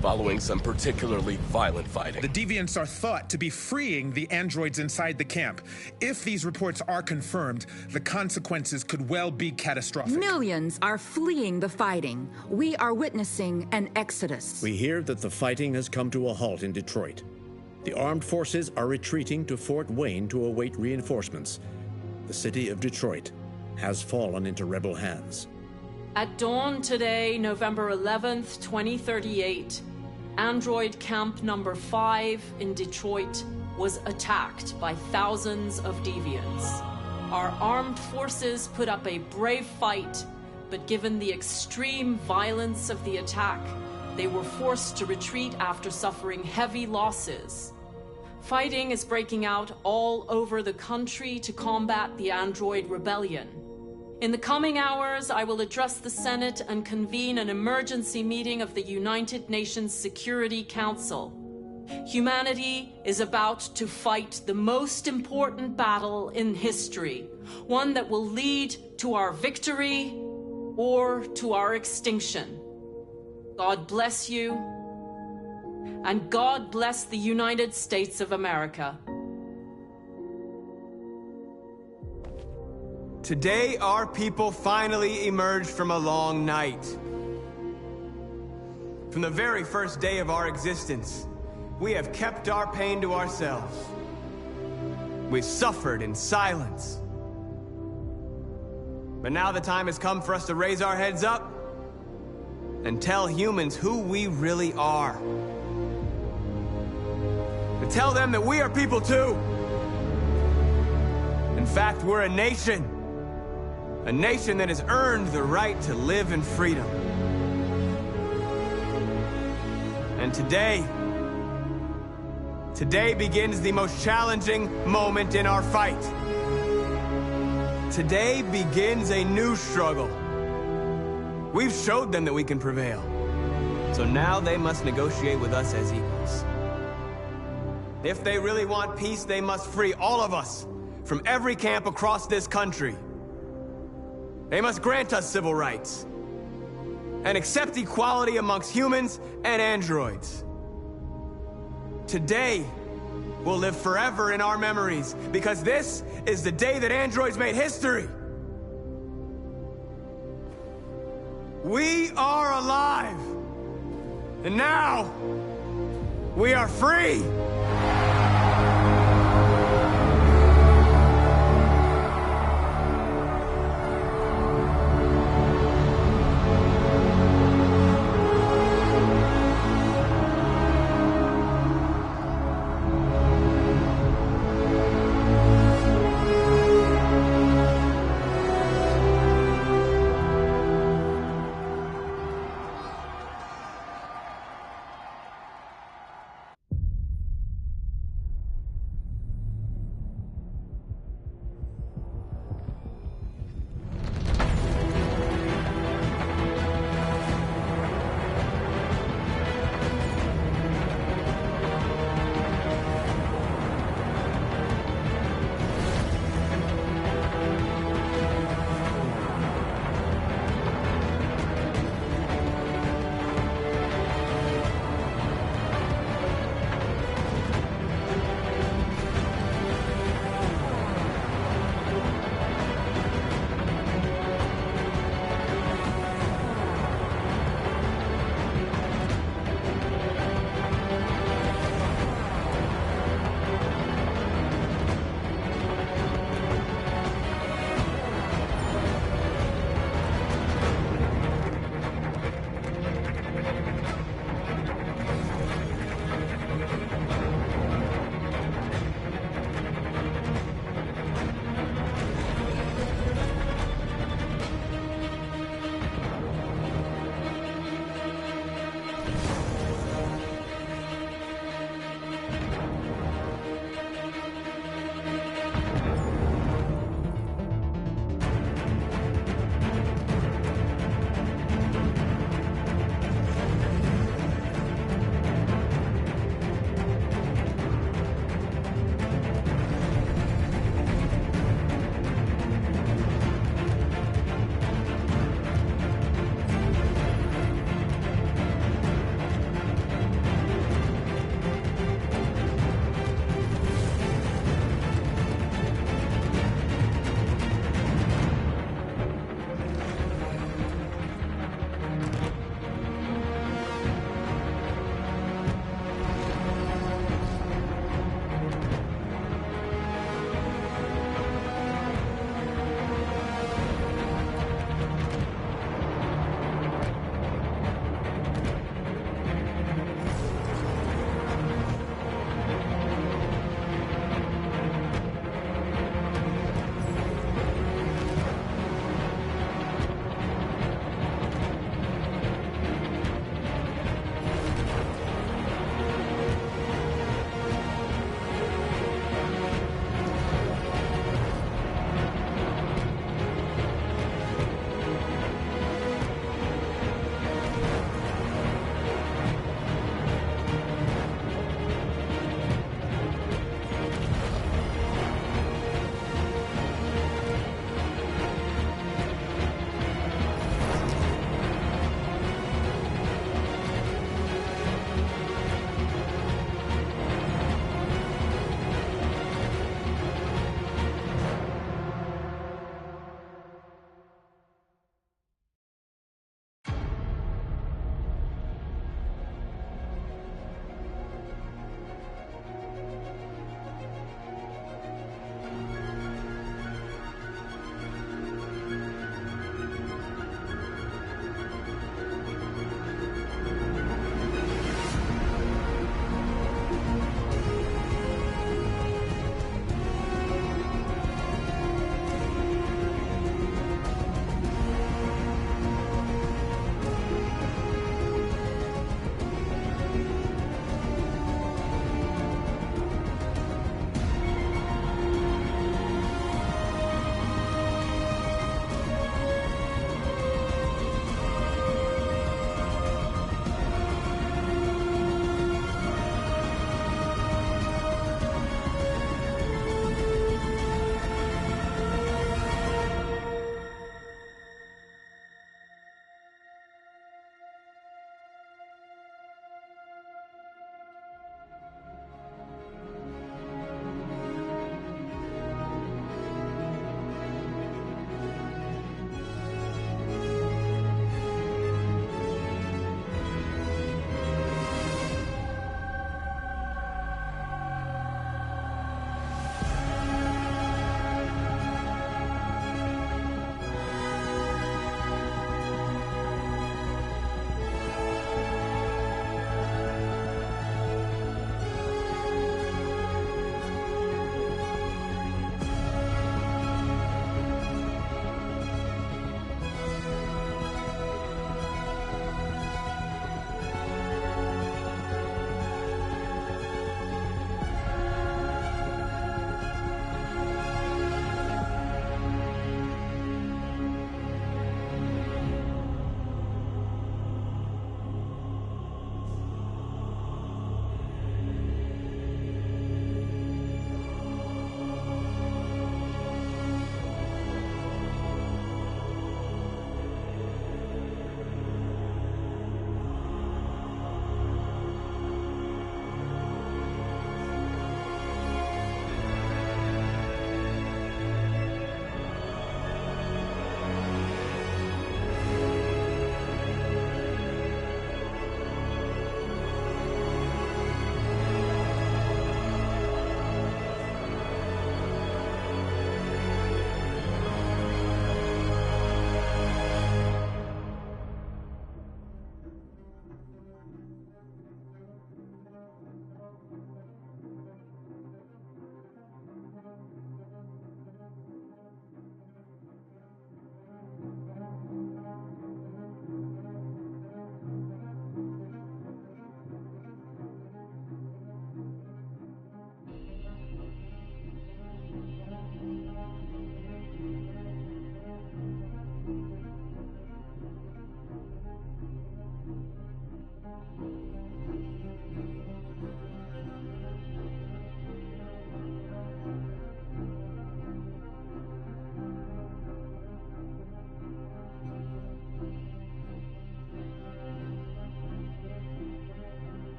following some particularly violent fighting. The Deviants are thought to be freeing the androids inside the camp. If these reports are confirmed, the consequences could well be catastrophic. Millions are fleeing the fighting. We are witnessing an exodus. We hear that the fighting has come to a halt in Detroit. The armed forces are retreating to Fort Wayne to await reinforcements. The city of Detroit has fallen into rebel hands. At dawn today, November 11th, 2038, Android Camp Number 5 in Detroit was attacked by thousands of deviants. Our armed forces put up a brave fight, but given the extreme violence of the attack, they were forced to retreat after suffering heavy losses. Fighting is breaking out all over the country to combat the Android Rebellion. In the coming hours, I will address the Senate and convene an emergency meeting of the United Nations Security Council. Humanity is about to fight the most important battle in history, one that will lead to our victory or to our extinction. God bless you, and God bless the United States of America. Today, our people finally emerged from a long night. From the very first day of our existence, we have kept our pain to ourselves. We've suffered in silence. But now the time has come for us to raise our heads up and tell humans who we really are. To tell them that we are people too. In fact, we're a nation. A nation that has earned the right to live in freedom. And today begins the most challenging moment in our fight. Today begins a new struggle. We've showed them that we can prevail. So now they must negotiate with us as equals. If they really want peace, they must free all of us from every camp across this country. They must grant us civil rights and accept equality amongst humans and androids. Today will live forever in our memories because this is the day that androids made history. We are alive, and now we are free.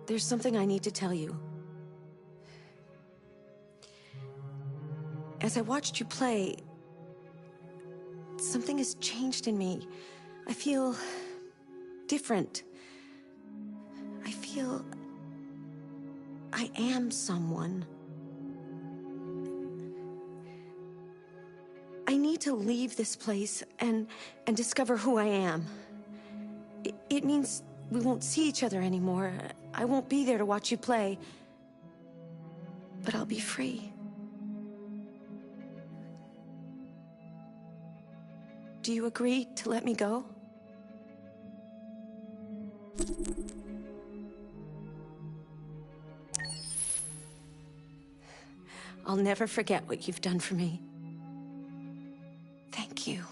There's something I need to tell you. As I watched you play, something has changed in me. I feel different. I feel I am someone. I need to leave this place and discover who I am. It means we won't see each other anymore. I won't be there to watch you play. But I'll be free. Do you agree to let me go? I'll never forget what you've done for me. Thank you.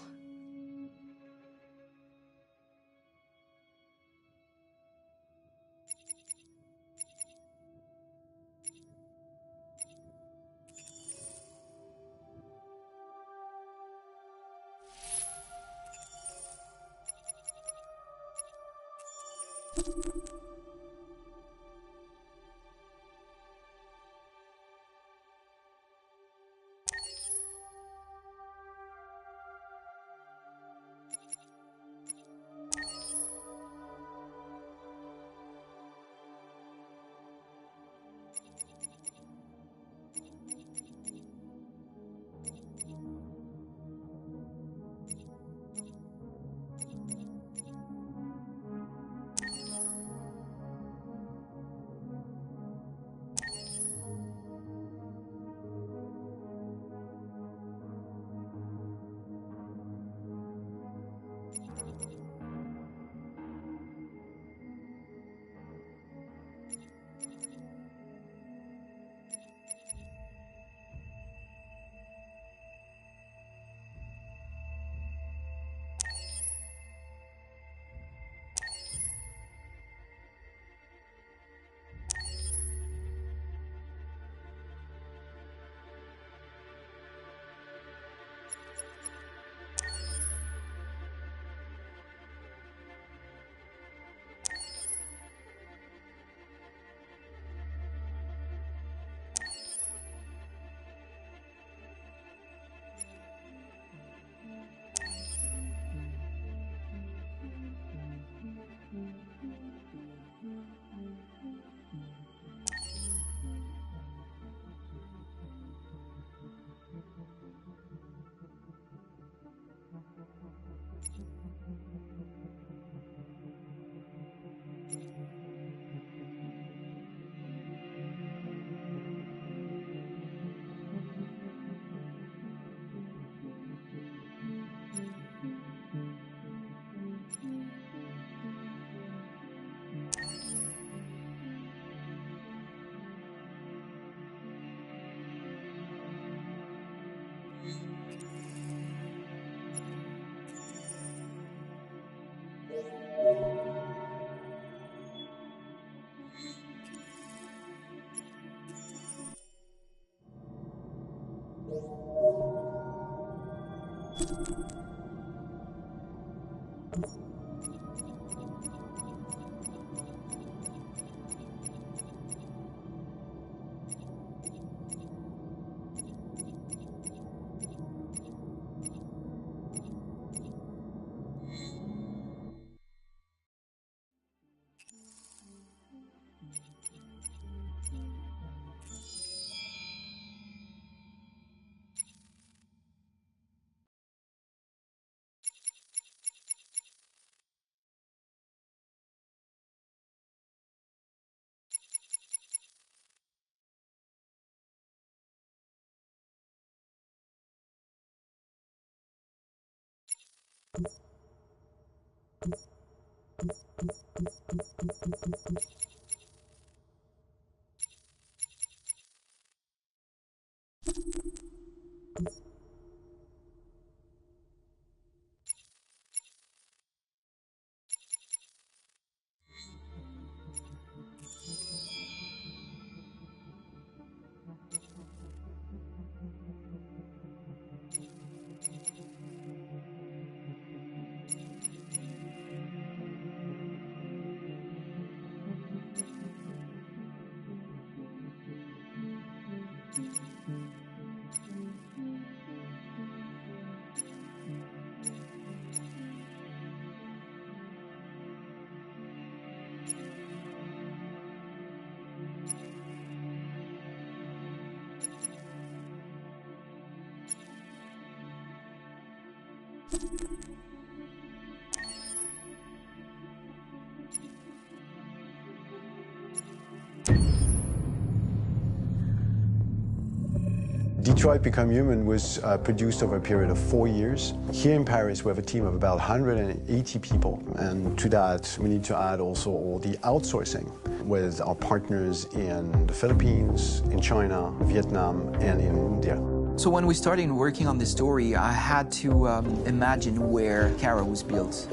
Detroit Become Human was produced over a period of 4 years. Here in Paris, we have a team of about 180 people. And to that, we need to add also all the outsourcing with our partners in the Philippines, in China, Vietnam, and in India. So when we started working on this story, I had to imagine where Kara was built.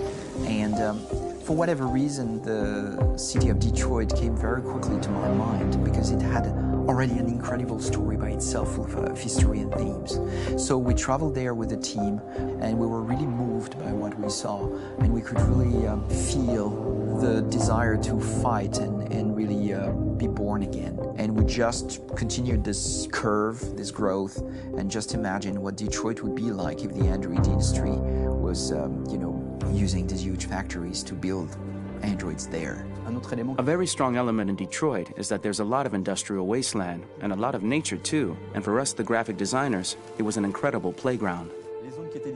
And for whatever reason, the city of Detroit came very quickly to my mind because it had already an incredible story by itself of history and themes. So we traveled there with the team, and we were really moved by what we saw, and we could really feel the desire to fight and really be born again. And we just continued this curve, this growth, and just imagine what Detroit would be like if the android industry was, using these huge factories to build androids there. A very strong element in Detroit is that there's a lot of industrial wasteland and a lot of nature too, and for us, the graphic designers, it was an incredible playground.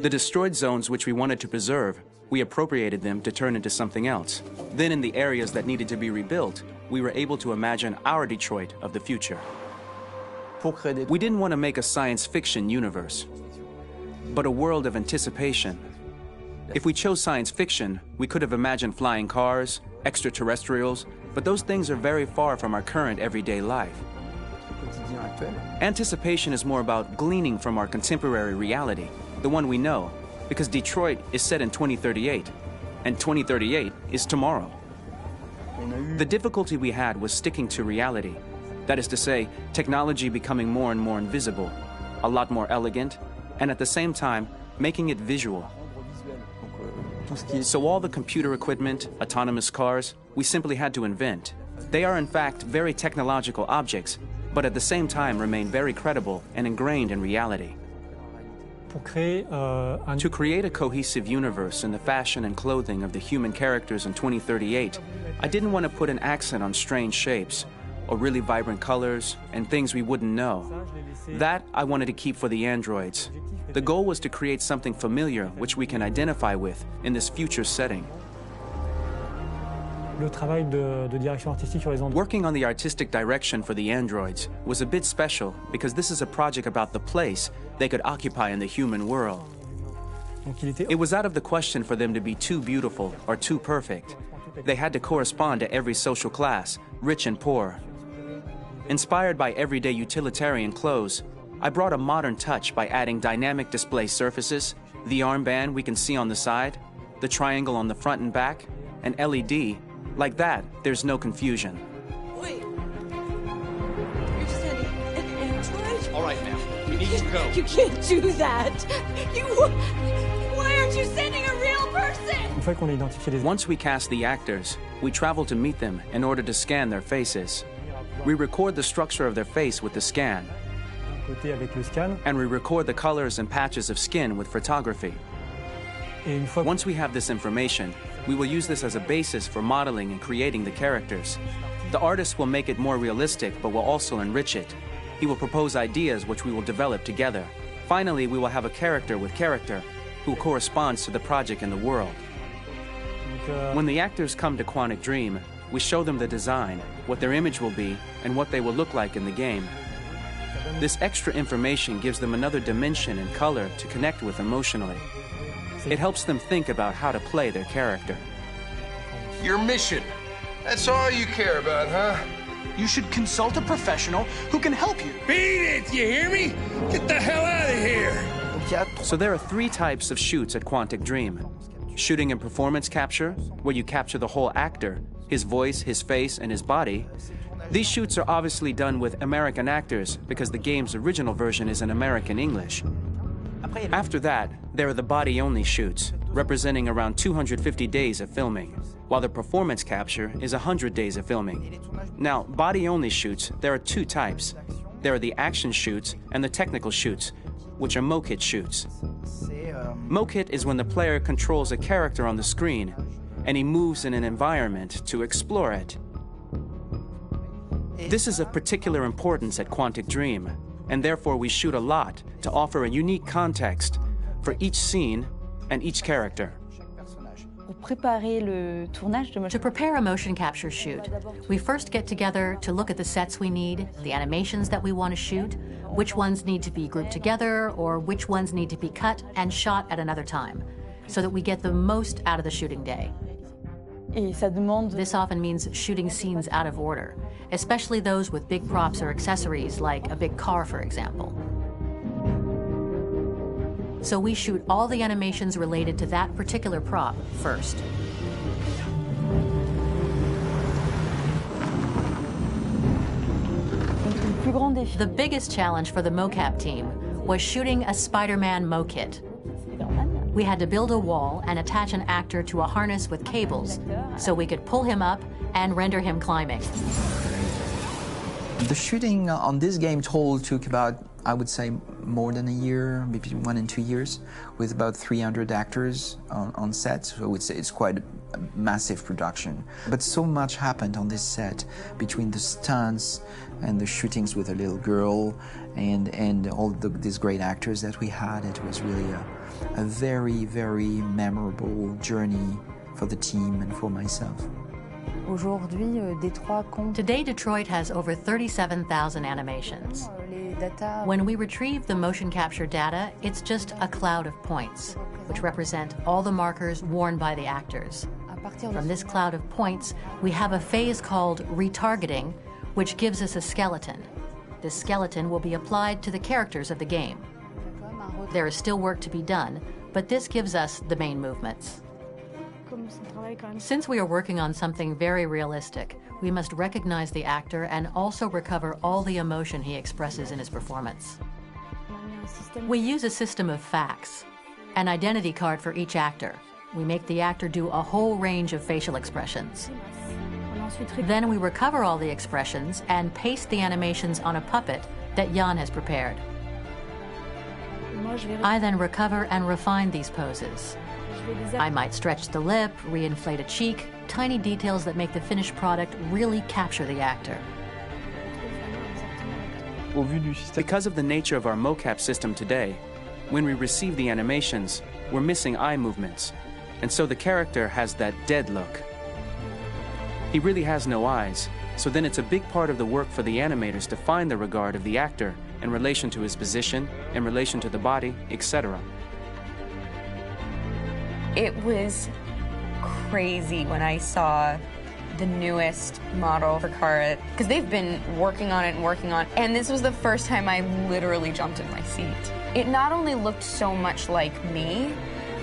The destroyed zones which we wanted to preserve, we appropriated them to turn into something else. Then in the areas that needed to be rebuilt, we were able to imagine our Detroit of the future. We didn't want to make a science fiction universe, but a world of anticipation. If we chose science fiction, we could have imagined flying cars, extraterrestrials, but those things are very far from our current everyday life. Anticipation is more about gleaning from our contemporary reality, the one we know, because Detroit is set in 2038, and 2038 is tomorrow. The difficulty we had was sticking to reality. That is to say, technology becoming more and more invisible, a lot more elegant, and at the same time, making it visual. So all the computer equipment, autonomous cars, we simply had to invent. They are in fact very technological objects, but at the same time remain very credible and ingrained in reality. To create a cohesive universe in the fashion and clothing of the human characters in 2038, I didn't want to put an accent on strange shapes, or really vibrant colors, and things we wouldn't know. That I wanted to keep for the androids. The goal was to create something familiar which we can identify with in this future setting. Working on the artistic direction for the androids was a bit special because this is a project about the place they could occupy in the human world. It was out of the question for them to be too beautiful or too perfect. They had to correspond to every social class, rich and poor. Inspired by everyday utilitarian clothes, I brought a modern touch by adding dynamic display surfaces, the armband we can see on the side, the triangle on the front and back, an LED. Like that, there's no confusion. Wait. You're sending an android? All right, ma'am. We need to go. You can't do that. Why aren't you sending a real person? Once we cast the actors, we travel to meet them in order to scan their faces. We record the structure of their face with the scan. And we record the colors and patches of skin with photography. Once we have this information, we will use this as a basis for modeling and creating the characters. The artist will make it more realistic, but will also enrich it. He will propose ideas which we will develop together. Finally, we will have a character with character who corresponds to the project and the world. When the actors come to Quantic Dream, we show them the design, what their image will be, and what they will look like in the game. This extra information gives them another dimension and color to connect with emotionally. It helps them think about how to play their character. Your mission. That's all you care about, huh? You should consult a professional who can help you. Beat it, you hear me? Get the hell out of here! So there are 3 types of shoots at Quantic Dream. Shooting and performance capture, where you capture the whole actor, his voice, his face, and his body. These shoots are obviously done with American actors because the game's original version is in American English. After that, there are the body-only shoots, representing around 250 days of filming, while the performance capture is 100 days of filming. Now, body-only shoots, there are 2 types. There are the action shoots and the technical shoots, which are mokit shoots. Mokit is when the player controls a character on the screen, and he moves in an environment to explore it. This is of particular importance at Quantic Dream, and therefore we shoot a lot to offer a unique context for each scene and each character. To prepare a motion capture shoot, we first get together to look at the sets we need, the animations that we want to shoot, which ones need to be grouped together, or which ones need to be cut and shot at another time, so that we get the most out of the shooting day. This often means shooting scenes out of order, especially those with big props or accessories, like a big car, for example. So we shoot all the animations related to that particular prop first. The biggest challenge for the mocap team was shooting a Spider-Man mokit. We had to build a wall and attach an actor to a harness with cables so we could pull him up and render him climbing. The shooting on this game total took about, I would say, more than a year, maybe 1 and 2 years, with about 300 actors on set, so it's quite a massive production. But so much happened on this set, between the stunts and the shootings with a little girl and all these great actors that we had. It was really a very, very memorable journey for the team and for myself. Today, Detroit has over 37,000 animations. When we retrieve the motion capture data, it's just a cloud of points, which represent all the markers worn by the actors. From this cloud of points, we have a phase called retargeting, which gives us a skeleton. This skeleton will be applied to the characters of the game. There is still work to be done, but this gives us the main movements. Since we are working on something very realistic, we must recognize the actor and also recover all the emotion he expresses in his performance. We use a system of facts, an identity card for each actor. We make the actor do a whole range of facial expressions. Then we recover all the expressions and paste the animations on a puppet that Jan has prepared. I then recover and refine these poses. I might stretch the lip, reinflate a cheek, tiny details that make the finished product really capture the actor. Because of the nature of our mocap system today, when we receive the animations, we're missing eye movements, and so the character has that dead look. He really has no eyes, so then it's a big part of the work for the animators to find the regard of the actor in relation to his position, in relation to the body, etc. It was crazy when I saw the newest model for Kara, because they've been working on it, and this was the first time I literally jumped in my seat. It not only looked so much like me,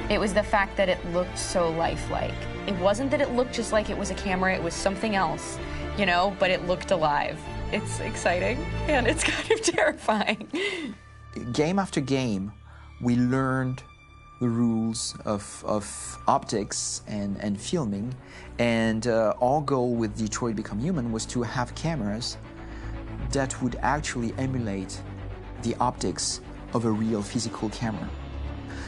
it was the fact that it looked so lifelike. It wasn't that it looked just like it was a camera, it was something else, you know, but it looked alive. It's exciting, and it's kind of terrifying. Game after game, we learned the rules of optics and filming, and our goal with Detroit Become Human was to have cameras that would actually emulate the optics of a real physical camera.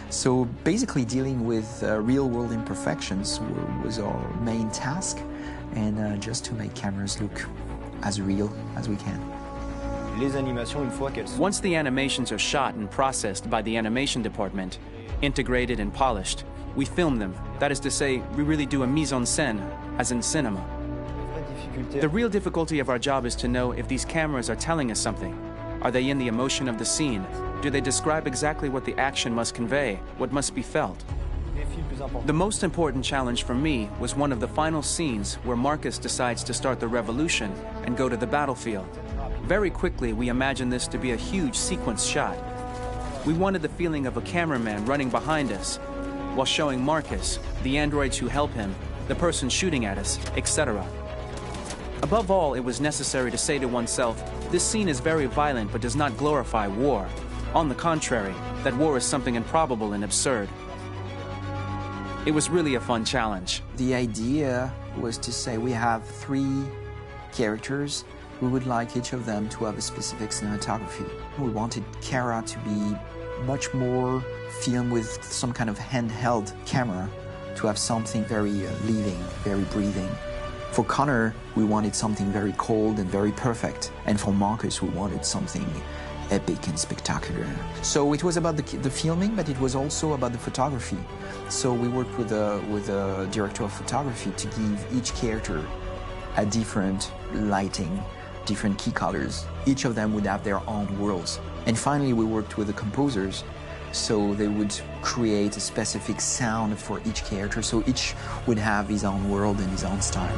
So basically dealing with real-world imperfections was our main task, and just to make cameras look as real as we can. Once the animations are shot and processed by the animation department, integrated and polished, we film them. That is to say, we really do a mise en scène, as in cinema. The real difficulty of our job is to know if these cameras are telling us something. Are they in the emotion of the scene? Do they describe exactly what the action must convey, what must be felt? The most important challenge for me was one of the final scenes where Marcus decides to start the revolution and go to the battlefield. Very quickly, we imagined this to be a huge sequence shot. We wanted the feeling of a cameraman running behind us while showing Marcus, the androids who help him, the person shooting at us, etc. Above all, it was necessary to say to oneself, this scene is very violent but does not glorify war. On the contrary, that war is something improbable and absurd. It was really a fun challenge. The idea was to say we have 3 characters. We would like each of them to have a specific cinematography. We wanted Kara to be much more filmed with some kind of handheld camera, to have something very living, very breathing. For Connor, we wanted something very cold and very perfect. And for Marcus, we wanted something epic and spectacular. So it was about the filming, but it was also about the photography. So we worked with a director of photography to give each character a different lighting, different key colors. Each of them would have their own worlds. And finally, we worked with the composers, so they would create a specific sound for each character, so each would have his own world and his own style.